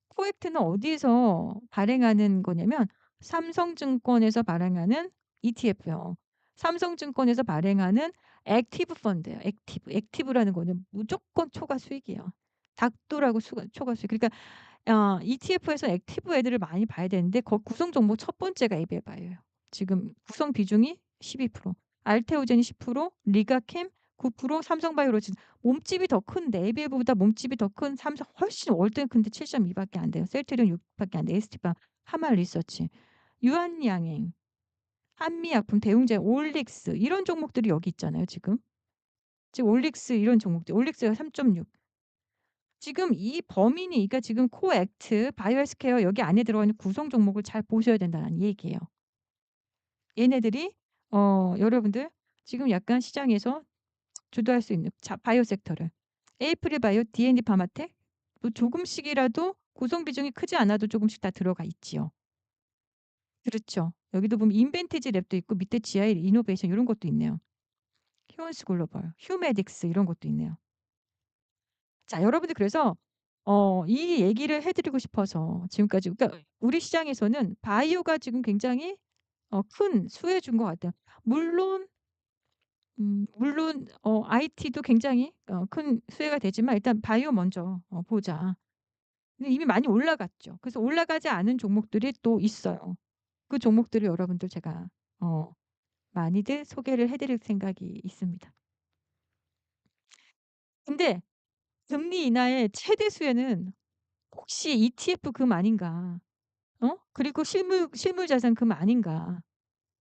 코액트는 어디서 발행하는 거냐면 삼성증권에서 발행하는 ETF요. 삼성증권에서 발행하는 액티브 펀드예요. 액티브. 액티브라는 거는 무조건 초과 수익이에요. 닥도라고 초과 수익. 그러니까 ETF에서 액티브 애들을 많이 봐야 되는데 거 구성 종목 첫 번째가 에비에바예요. 지금 구성 비중이 12%, 알테오젠이 10%, 리가캠 9%, 삼성바이오로직. 몸집이 더 큰데 에비에보다 몸집이 더 큰 삼성 훨씬 월등히 큰데 7.2 밖에 안 돼요. 셀트리온 6 밖에 안 돼요. 에스티파, 하마리서치, 유한양행, 한미약품, 대웅제, 올릭스 이런 종목들이 여기 있잖아요 지금. 지금 올릭스 이런 종목들. 올릭스가 3.6. 지금 이 범인이, 그러니까 지금 코액트, 바이오헬스케어 여기 안에 들어가 있는 구성 종목을 잘 보셔야 된다는 얘기예요. 얘네들이 여러분들 지금 약간 시장에서 주도할 수 있는 바이오 섹터를 에이프릴 바이오, D&D 파마텍 또 조금씩이라도 구성 비중이 크지 않아도 조금씩 다 들어가 있지요. 그렇죠. 여기도 보면 인벤티지 랩도 있고 밑에 GI 이노베이션 이런 것도 있네요. 휴원스 글로벌, 휴메딕스 이런 것도 있네요. 자, 여러분들 그래서 이 얘기를 해 드리고 싶어서 지금까지, 그러니까 우리 시장에서는 바이오가 지금 굉장히 큰 수혜 준 것 같아요. 물론 물론 IT도 굉장히 큰 수혜가 되지만 일단 바이오 먼저 보자. 근데 이미 많이 올라갔죠. 그래서 올라가지 않은 종목들이 또 있어요. 그 종목들을 여러분들 제가 어 많이들 소개를 해 드릴 생각이 있습니다. 근데 금리 인하의 최대 수혜는 혹시 ETF 금 아닌가? 그리고 실물 자산 금 아닌가?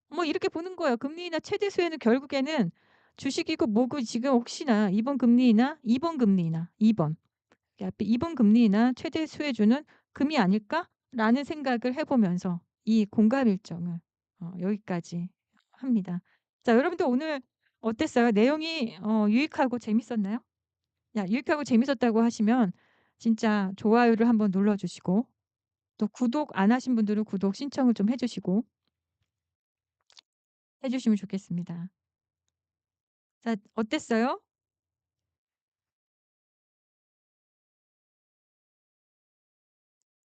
뭐 이렇게 보는 거예요. 금리 인하 최대 수혜는 결국에는 주식이고 뭐고 지금 혹시나 이번 금리 인하, 이번 금리 인하, 이번 이 앞에 '이번 금리 인하 최대 수혜주는 금이 아닐까?'라는 생각을 해 보면서 이 공감 일정을 여기까지 합니다. 자, 여러분들 오늘 어땠어요? 내용이 유익하고 재밌었나요? 야, 유익하고 재밌었다고 하시면 진짜 좋아요를 한번 눌러 주시고, 또 구독 안 하신 분들은 구독 신청을 좀 해 주시면 좋겠습니다. 자, 어땠어요?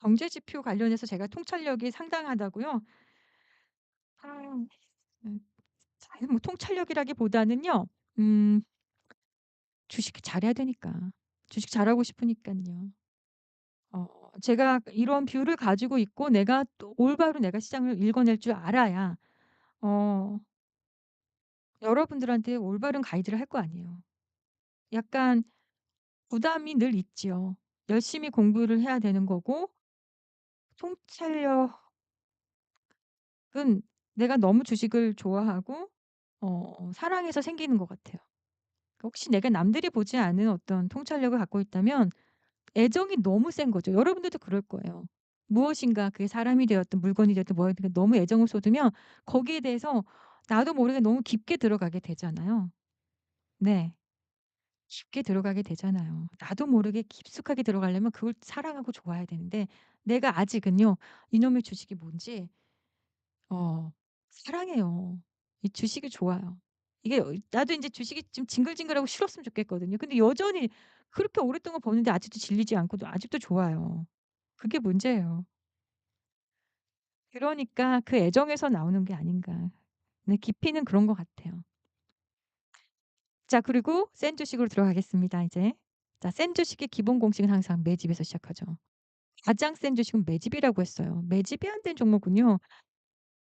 경제 지표 관련해서 제가 통찰력이 상당하다고요? 아. 음. 뭐 통찰력이라기보다는요. 음 주식 잘해야 되니까. 주식 잘하고 싶으니깐요. 제가 이런 뷰를 가지고 있고 내가 또 올바로 내가 시장을 읽어낼 줄 알아야 어 여러분들한테 올바른 가이드를 할 거 아니에요. 약간 부담이 늘 있지요. 열심히 공부를 해야 되는 거고, 통찰력은 내가 너무 주식을 좋아하고 사랑해서 생기는 것 같아요. 혹시 내가 남들이 보지 않은 어떤 통찰력을 갖고 있다면 애정이 너무 센 거죠. 여러분들도 그럴 거예요. 무엇인가 그게 사람이 되었든 물건이 되었든 뭐였든 너무 애정을 쏟으면 거기에 대해서 나도 모르게 너무 깊게 들어가게 되잖아요. 네. 깊게 들어가게 되잖아요. 나도 모르게 깊숙하게 들어가려면 그걸 사랑하고 좋아해야 되는데 내가 아직은요, 이놈의 주식이 뭔지 사랑해요. 이 주식이 좋아요. 이게 나도 인제 주식이 좀 징글징글하고 싫었으면 좋겠거든요. 근데 여전히 그렇게 오랫동안 버는데 아직도 질리지 않고 아직도 좋아요. 그게 문제예요. 그러니까 그 애정에서 나오는 게 아닌가. 네, 깊이는 그런 것 같아요. 자, 그리고 센 주식으로 들어가겠습니다 이제. 자, 센 주식의 기본 공식은 항상 매집에서 시작하죠. 가장 센 주식은 매집이라고 했어요. 매집이 안 된 종목은요,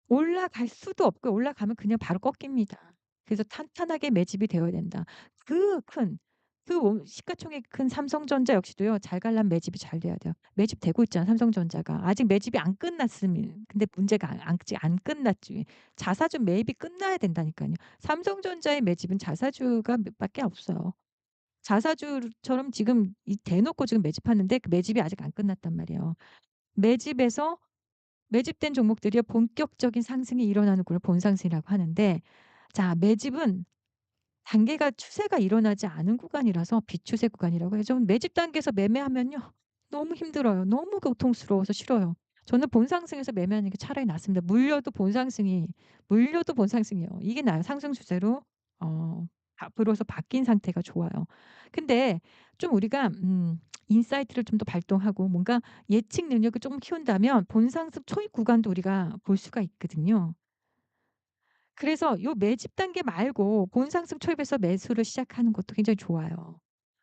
올라갈 수도 없고요. 올라가면 그냥 바로 꺾입니다. 그래서 탄탄하게 매집이 되어야 된다. 그 큰 시가총액이 큰 삼성전자 역시도요. 잘 가려면 매집이 잘 돼야 돼요. 매집되고 있잖아요, 삼성전자가. 아직 매집이 안 끝났으면. 근데 문제가 아직 안 끝났지. 자사주 매입이 끝나야 된다니까요. 삼성전자의 매집은 자사주가 몇 밖에 없어요. 자사주처럼 지금 대놓고 지금 매집하는데 그 매집이 아직 안 끝났단 말이에요. 매집에서 매집된 종목들이 본격적인 상승이 일어나는 걸 본상승이라고 하는데, 자, 매집은 단계가 추세가 일어나지 않은 구간이라서 비추세 구간이라고 해요. 좀 매집 단계에서 매매하면요, 너무 힘들어요. 너무 고통스러워서 싫어요. 저는 본상승에서 매매하는 게 차라리 낫습니다. 물려도 본상승이에요. 이게 나아요. 상승 추세로 앞으로서 바뀐 상태가 좋아요. 근데 좀 우리가 인사이트를 좀 더 발동하고 뭔가 예측 능력을 좀 키운다면 본상승 초입 구간도 우리가 볼 수가 있거든요. 그래서 요 매집 단계 말고 본상승 초입에서 매수를 시작하는 것도 굉장히 좋아요.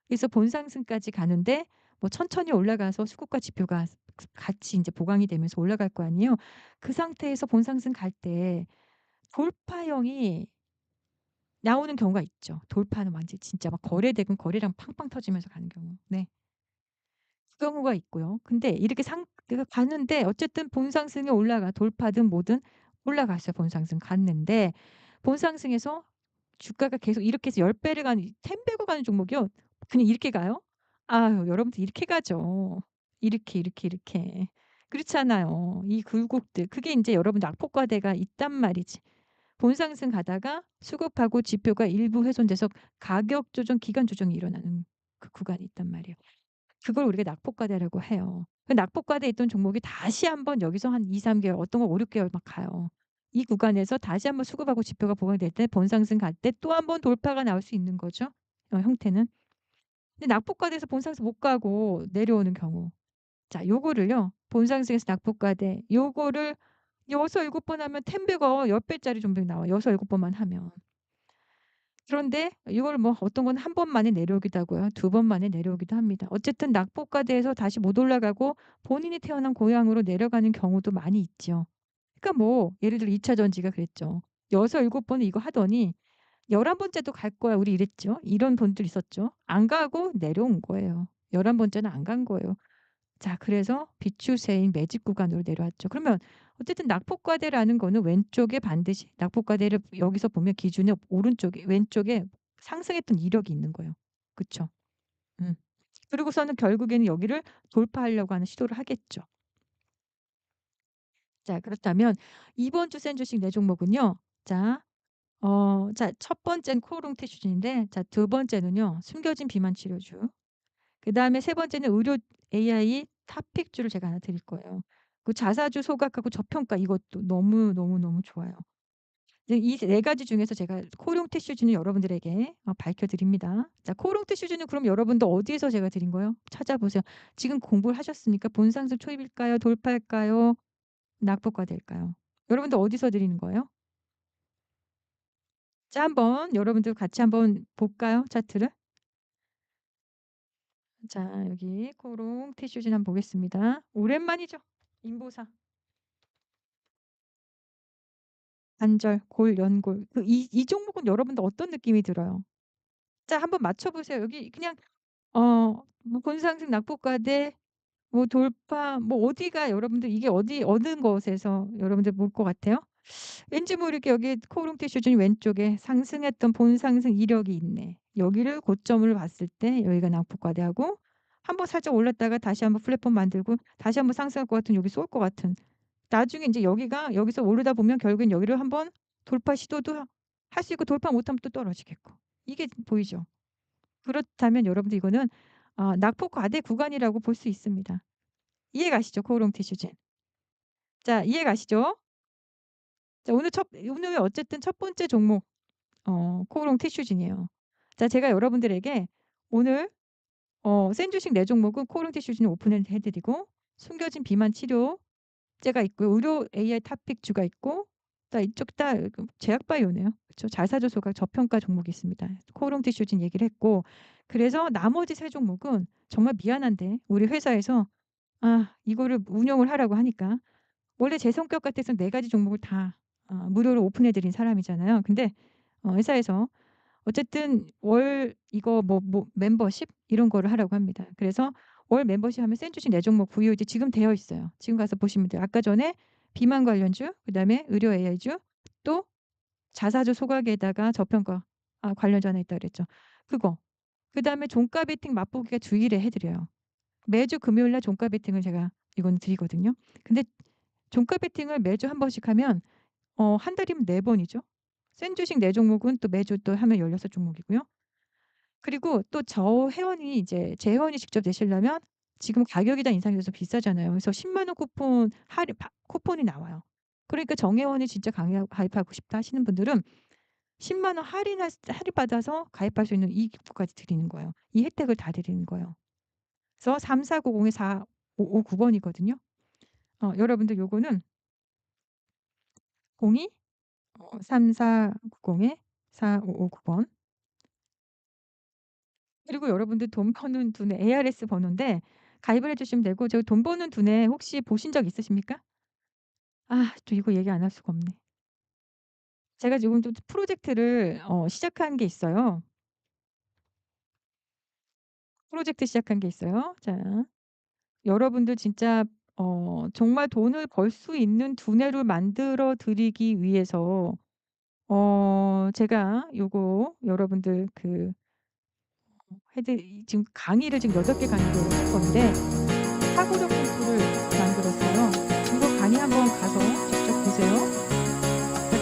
그래서 본상승까지 가는데 뭐 천천히 올라가서 수급과 지표가 같이 인제 보강이 되면서 올라갈 거 아니에요. 그 상태에서 본상승 갈 때 돌파형이 나오는 경우가 있죠. 돌파는 완전 진짜 막 거래대금 거래량 팡팡 터지면서 가는 경우. 네. 그 경우가 있고요. 근데 이렇게 내가 갔는데 어쨌든 본상승에 돌파든 뭐든 올라갔어요. 본상승 갔는데 본상승에서 주가가 계속 이렇게 해서 10 배를 가는 10 배가 가는 종목이요. 그냥 이렇게 가요? 아유, 여러분들 이렇게 가죠. 이렇게, 이렇게, 이렇게. 그렇잖아요. 이 굴곡들. 그게 인제 여러분들 악폭과대가 있단 말이지. 본상승 가다가 수급하고 지표가 일부 훼손돼서 가격 조정, 기간 조정이 일어나는 그 구간이 있단 말이에요. 그걸 우리가 낙폭과대라고 해요. 그 낙폭과대에 있던 종목이 다시 한번 여기서 한 2-3 개월, 어떤 거 5-6 개월 막 가요. 이 구간에서 다시 한번 수급하고 지표가 보강이 될 때 본상승 갈 때 또 한 번 돌파가 나올 수 있는 거죠, 형태는. 근데 낙폭과대에서 본상승 못 가고 내려오는 경우. 자, 요거를요. 본상승에서 낙폭과대 요거를 6-7번 하면 10 배가 10 배짜리 종목이 나와요, 6-7 번만 하면. 그런데 이걸 뭐 어떤 건 한 번 만에 내려오기도 하고요. 두 번 만에 내려오기도 합니다. 어쨌든 낙폭과대에서 다시 못 올라가고 본인이 태어난 고향으로 내려가는 경우도 많이 있죠. 그러니까 뭐 예를 들어 2차 전지가 그랬죠. 6-7 번을 이거 하더니 11 번째도 갈 거야 우리 이랬죠. 이런 분들 있었죠. 안 가고 내려온 거예요. 11 번째는 안 간 거예요. 자 그래서 비추세인 매직 구간으로 내려왔죠. 그러면 어쨌든 낙폭과대라는 거는 왼쪽에 반드시 낙폭과대를 여기서 보면 기준이 오른쪽에 왼쪽에 상승했던 이력이 있는 거예요. 그쵸? 음. 그리고서는 결국에는 여기를 돌파하려고 하는 시도를 하겠죠. 자 그렇다면 이번 주 센 주식 네 종목은요. 첫 번째는 코오롱 티슈즈인데 두 번째는요. 숨겨진 비만 치료주. 그다음에 세 번째는 의료 AI 탑픽주를 제가 하나 드릴 거예요. 그 자사주 소각하고 저평가 이것도 너무너무너무 좋아요. 이제 이 네 가지 중에서 제가 코오롱 티슈즈는 여러분들에게 밝혀 드립니다. 자 코오롱 티슈즈는 그럼 여러분도 어디에서 제가 드린 거예요? 찾아보세요. 지금 공부를 하셨으니까 본상승 초입일까요? 돌파일까요? 낙폭과대일까요? 여러분들 어디서 드리는 거예요? 자 한번 여러분들 같이 한번 볼까요? 차트를? 자 여기 코오롱 티슈즈 한번 보겠습니다. 오랜만이죠. 인보사. 관절, 골, 연골. 이 종목은 여러분들 어떤 느낌이 들어요? 자 한번 맞춰 보세요. 여기 그냥 뭐 본상승 낙폭과대 뭐 돌파 뭐 어디가 여러분들 이게 어느 것에서 여러분들 볼 것 같아요? 왠지 모르게 여기 코오롱 티슈즈는 왼쪽에 상승했던 본상승 이력이 있네. 여기를 고점을 봤을 때 여기가 낙폭과대하고 한번 살짝 올랐다가 다시 한번 플랫폼 만들고 다시 한번 상승할 것 같은 여기 쏠 것 같은 나중에 인제 여기가 여기서 오르다 보면 결국엔 여기를 한번 돌파 시도도 할 수 있고 돌파 못하면 또 떨어지겠고. 이게 보이죠? 그렇다면 여러분들 이거는 낙폭 과대 구간이라고 볼 수 있습니다. 이해 가시죠? 코오롱 티슈즈. 자 이해 가시죠? 자 오늘 어쨌든 첫 번째 종목 코오롱 티슈진이에요. 자 제가 여러분들에게 오늘 센 주식 네 종목은 코오롱 티슈즈는 오픈을 해 드리고 숨겨진 비만 치료 제가 있고요. 의료 AI 탑픽주가 있고 이쪽 제약 바이오네요. 그쵸. 자사주 소각 저평가 종목이 있습니다. 코오롱 티슈진 얘기를 했고 그래서 나머지 세 종목은 정말 미안한데 우리 회사에서 이거를 운영을 하라고 하니까 원래 제 성격 같아서 네 가지 종목을 다 무료로 오픈해 드린 사람이잖아요. 근데 회사에서 어쨌든 월 이거 뭐 멤버십 이런 거를 하라고 합니다. 그래서 월 멤버십 하면 센 주식 네 종목 구효이제 지금 되어 있어요. 지금 가서 보시면 돼요. 아까 전에 비만 관련주, 그다음에 의료 AI주, 또 자사주 소각에다가 저평가 관련주 하나 있다 그랬죠. 그거. 그다음에 종가 베팅 맛보기가 주일에 해 드려요. 매주 금요일 날 종가 베팅을 제가 이건 드리거든요. 근데 종가 베팅을 매주 한 번씩 하면 한 달이면 4 번이죠. 센 주식 네 종목은 또 매주 또 하면 16 종목이고요. 그리고 또 저 회원이 이제 제 회원이 직접 내시려면 지금 가격이 다 인상이 돼서 비싸잖아요. 그래서 1 0원 쿠폰 할인 쿠폰이 나와요. 그러니까 정회원이 진짜 강력 가입하고 싶다 하시는 분들은 1 0원 할인받아서 가입할 수 있는 이 기프까지 드리는 거예요. 이 혜택을 다 드리는 거예요. 그래서 3490에 4559 번이거든요. 여러분들 요거는 02 3490에 4559번 그리고 여러분들 돈 버는 두뇌 ARS 번호인데 가입을 해 주시면 되고 저 돈 버는 두뇌 혹시 보신 적 있으십니까? 또 이거 얘기 안 할 수가 없네. 제가 지금 또 프로젝트를 시작한 게 있어요. 프로젝트 시작한 게 있어요. 자 여러분들 진짜 정말 돈을 벌 수 있는 두뇌를 만들어 드리기 위해서 제가 요거 여러분들 지금 강의를 지금 8개 강의를 할 건데 사고력 캠프를 만들었어요. 이거 강의 한번 가서 직접 보세요.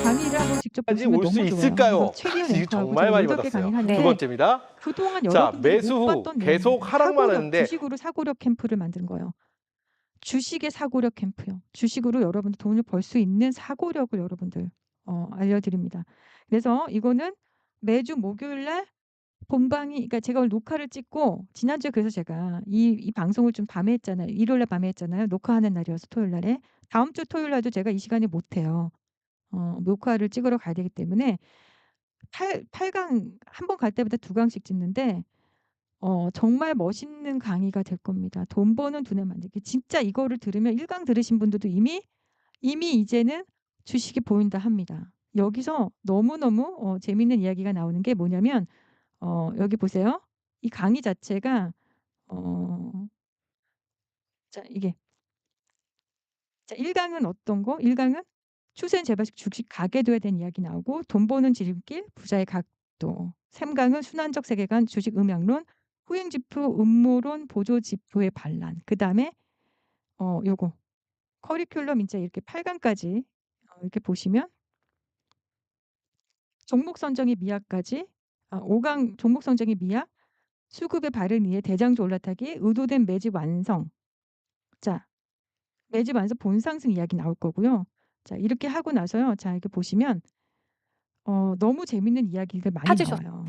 강의를 한번 직접 까지 보시면 올 수 너무 좋아요. 이거 있을까요? 최대한 지금 앵커하고 정말 제가 많이 8개 받았어요. 강의를 두 하는데 번째입니다. 그동안 자, 여러분들이 매수 못 후 봤던 계속 내용입니다. 하락만 사고력 하는데 주식으로 사고력 캠프를 만든 거예요. 주식의 사고력 캠프요. 주식으로 여러분들 돈을 벌 수 있는 사고력을 여러분들 알려드립니다. 그래서 이거는 매주 목요일 날 본방이 그러니까 제가 오늘 녹화를 찍고 지난주에 그래서 제가 이 방송을 좀 밤에 했잖아요. 일요일 날 밤에 했잖아요. 녹화하는 날이어서 토요일 날에. 다음 주 토요일 날도 제가 이 시간에 못 해요. 녹화를 찍으러 가야 되기 때문에 8강 한 번 갈 때마다 2 강씩 찍는데 정말 멋있는 강의가 될 겁니다. 돈 버는 두뇌 만들기. 진짜 이거를 들으면 1강 들으신 분들도 이미 이제는 주식이 보인다 합니다. 여기서 너무너무 재밌는 이야기가 나오는 게 뭐냐면 여기 보세요. 이 강의 자체가 어 자 이게 자 1 강은 어떤 거? 1 강은 추세는 재발식 주식 가계도에 대한 이야기 나오고 돈 버는 지름길, 부자의 각도. 3 강은 순환적 세계관, 주식 음향론, 후행지표, 음모론, 보조지표의 반란. 그다음에 요거 커리큘럼 인제 이렇게 8 강까지 이렇게 보시면 종목 선정의 미학까지 5강 종목 선정의 미학, 수급의 바른 이해, 대장주 올라타기, 의도된 매집 완성. 자 매집 완성 본상승 이야기 나올 거고요. 자 이렇게 하고 나서요. 자 이렇게 보시면 너무 재밌는 이야기들 많이 찾으셨 나와요.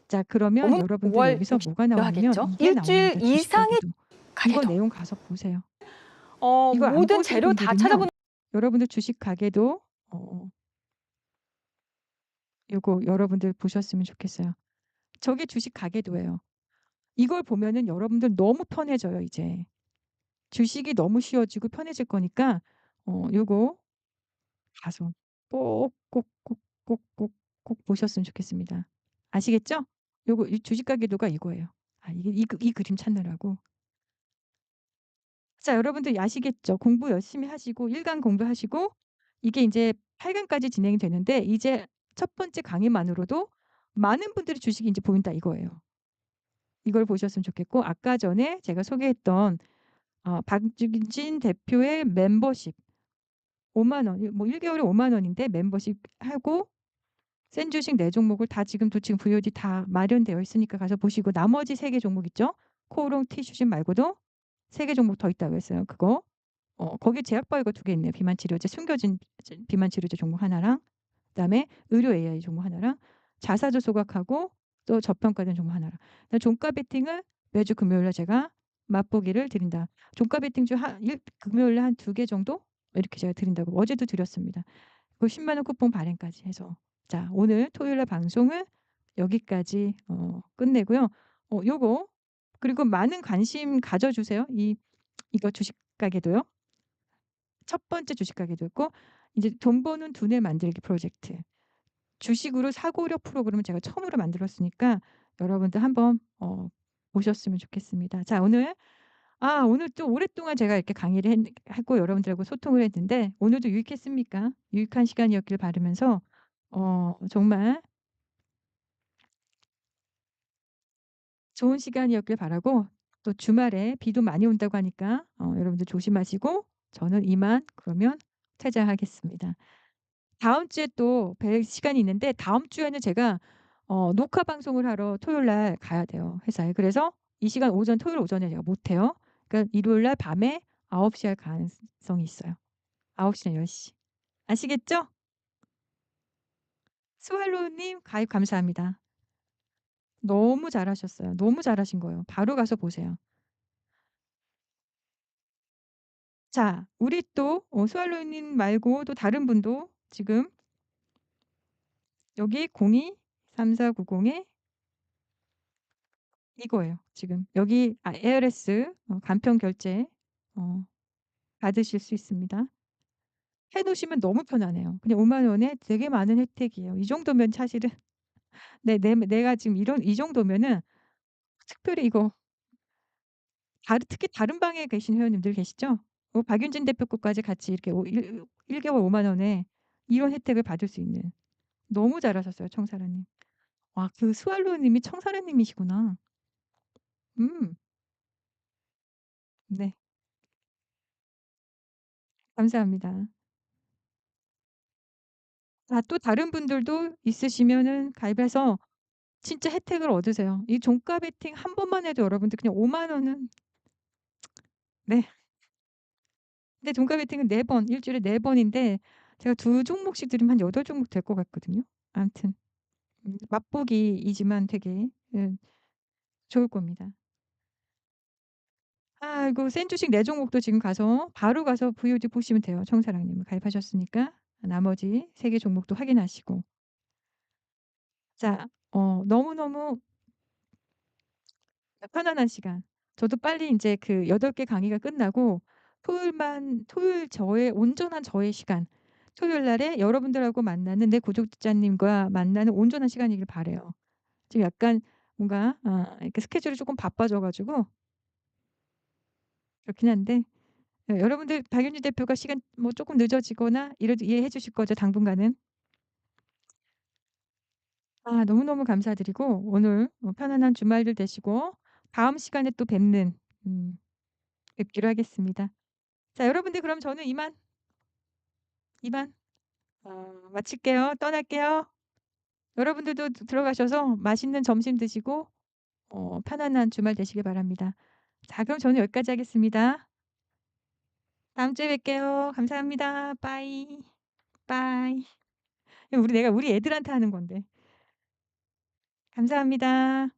자 그러면 너무 여러분들 5월 여기서 역시 뭐가 나오냐면 하겠죠. 이게 일주일 나옵니다. 주식 이상의 가계도. 이거 가계도. 내용 가서 보세요. 이거 안 모든 보신 재료 다 분들은요. 찾아보는 여러분들 주식 가계도 요거 여러분들 보셨으면 좋겠어요. 저게 주식 가계도예요. 이걸 보면은 여러분들 너무 편해져요 이제. 주식이 너무 쉬워지고 편해질 거니까 요거 가서 꼭, 꼭, 꼭, 꼭, 꼭, 꼭 보셨으면 좋겠습니다. 아시겠죠? 요거 이 주식 가계도가 이거예요. 이게 이 그림 찾느라고. 자 여러분들 아시겠죠? 공부 열심히 하시고 1강 공부하시고 이게 인제 8 강까지 진행이 되는데 이제 첫 번째 강의만으로도 많은 분들이 주식이 인제 보인다 이거예요. 이걸 보셨으면 좋겠고 아까 전에 제가 소개했던 박주진 대표의 멤버십 5만 원 뭐 1 개월에 5만 원인데 멤버십 하고 센 주식 4 종목을 다 지금 VOD 다 마련되어 있으니까 가서 보시고 나머지 3개 종목 있죠? 코오롱, 티슈진 말고도 3개 종목 더 있다고 했어요. 그거 거기 제약바이오가 2개 있네요. 비만 치료제 숨겨진 비만 치료제 종목 하나랑 그다음에 의료 AI 종목 하나랑 자사주 소각하고 또 저평가된 종목 하나랑. 그다음에 종가 베팅을 매주 금요일 날 제가 맛보기를 드린다. 종가 베팅 중 한 금요일 날 한 2개 정도 이렇게 제가 드린다고 어제도 드렸습니다. 그 1 0만 원 쿠폰 발행까지 해서. 자 오늘 토요일 날 방송은 여기까지 끝내고요. 요거 그리고 많은 관심 가져 주세요. 이거 주식 가게도요. 첫 번째 주식 가게도 있고 인제 돈 버는 두뇌 만들기 프로젝트. 주식으로 사고력 프로그램을 제가 처음으로 만들었으니까 여러분들 한번 보셨으면 좋겠습니다. 자 오늘 또 오랫동안 제가 이렇게 강의를 하고 여러분들하고 소통을 했는데 오늘도 유익했습니까? 유익한 시간이었길 바라면서 정말 좋은 시간이었길 바라고 또 주말에 비도 많이 온다고 하니까 여러분들 조심하시고 저는 이만 그러면 퇴장하겠습니다. 다음 주에 또 뵐 시간이 있는데 다음 주에는 제가 녹화 방송을 하러 토요일 날 가야 돼요, 회사에. 그래서 이 시간 토요일 오전에 제가 못 해요. 그러니까 일요일 날 밤에 9시 할 가능성이 있어요. 9 시나 10 시. 아시겠죠? 스왈로우 님 가입 감사합니다. 너무 잘하셨어요. 너무 잘하신 거예요. 바로 가서 보세요. 자 우리 또 스왈로우 님 말고 또 다른 분도 지금 여기 02-3490에 이거예요 지금. 여기 ARS 간편 결제 어 받으실 수 있습니다. 해 놓으시면 너무 편하네요. 그냥 5만 원에 되게 많은 혜택이에요. 이 정도면 사실은 내가 지금 이런 이 정도면은 특별히 이거 특히 다른 방에 계신 회원님들 계시죠? 박윤진 대표 것까지 같이 이렇게 1 개월 5만 원에 이런 혜택을 받을 수 있는 너무 잘하셨어요 청사라님. 와 그 스왈로우 님이 청사라 님이시구나. 음 네. 감사합니다. 또 다른 분들도 있으시면은 가입해서 진짜 혜택을 얻으세요. 이 종가 베팅 한 번만 해도 여러분들 그냥 5만 원은 네. 근데 종가 베팅은 4번 일 주일에 4 번인데 제가 2 종목씩 드리면 한 8 종목 될 것 같거든요. 아무튼 맛보기이지만 되게 좋을 겁니다. 아이고 센 주식 4 종목도 지금 가서 바로 가서 VOD 보시면 돼요. 청사랑님 가입하셨으니까. 나머지 3개 종목도 확인하시고. 자 너무너무 편안한 시간. 저도 빨리 인제 그 8개 강의가 끝나고 토요일 저의 온전한 저의 시간, 토요일 날에 여러분들하고 만나는 내 구독자님과 만나는 온전한 시간이길 바라요. 지금 약간 뭔가 이렇게 스케줄이 쪼끔 바빠져 가지고 그렇긴 한데 여러분들 박윤희 대표가 시간 뭐 쪼끔 늦어지거나 이래도 이해해 주실 거죠, 당분간은? 너무너무 감사드리고 오늘 편안한 주말들 되시고 다음 시간에 또 음 뵙기로 하겠습니다. 자 여러분들 그럼 저는 이만 마칠게요. 떠날게요. 여러분들도 들어가셔서 맛있는 점심 드시고 편안한 주말 되시길 바랍니다. 자 그럼 저는 여기까지 하겠습니다. 다음 주에 뵐게요. 감사합니다. 빠이. 빠이. 이거 내가 우리 애들한테 하는 건데. 감사합니다.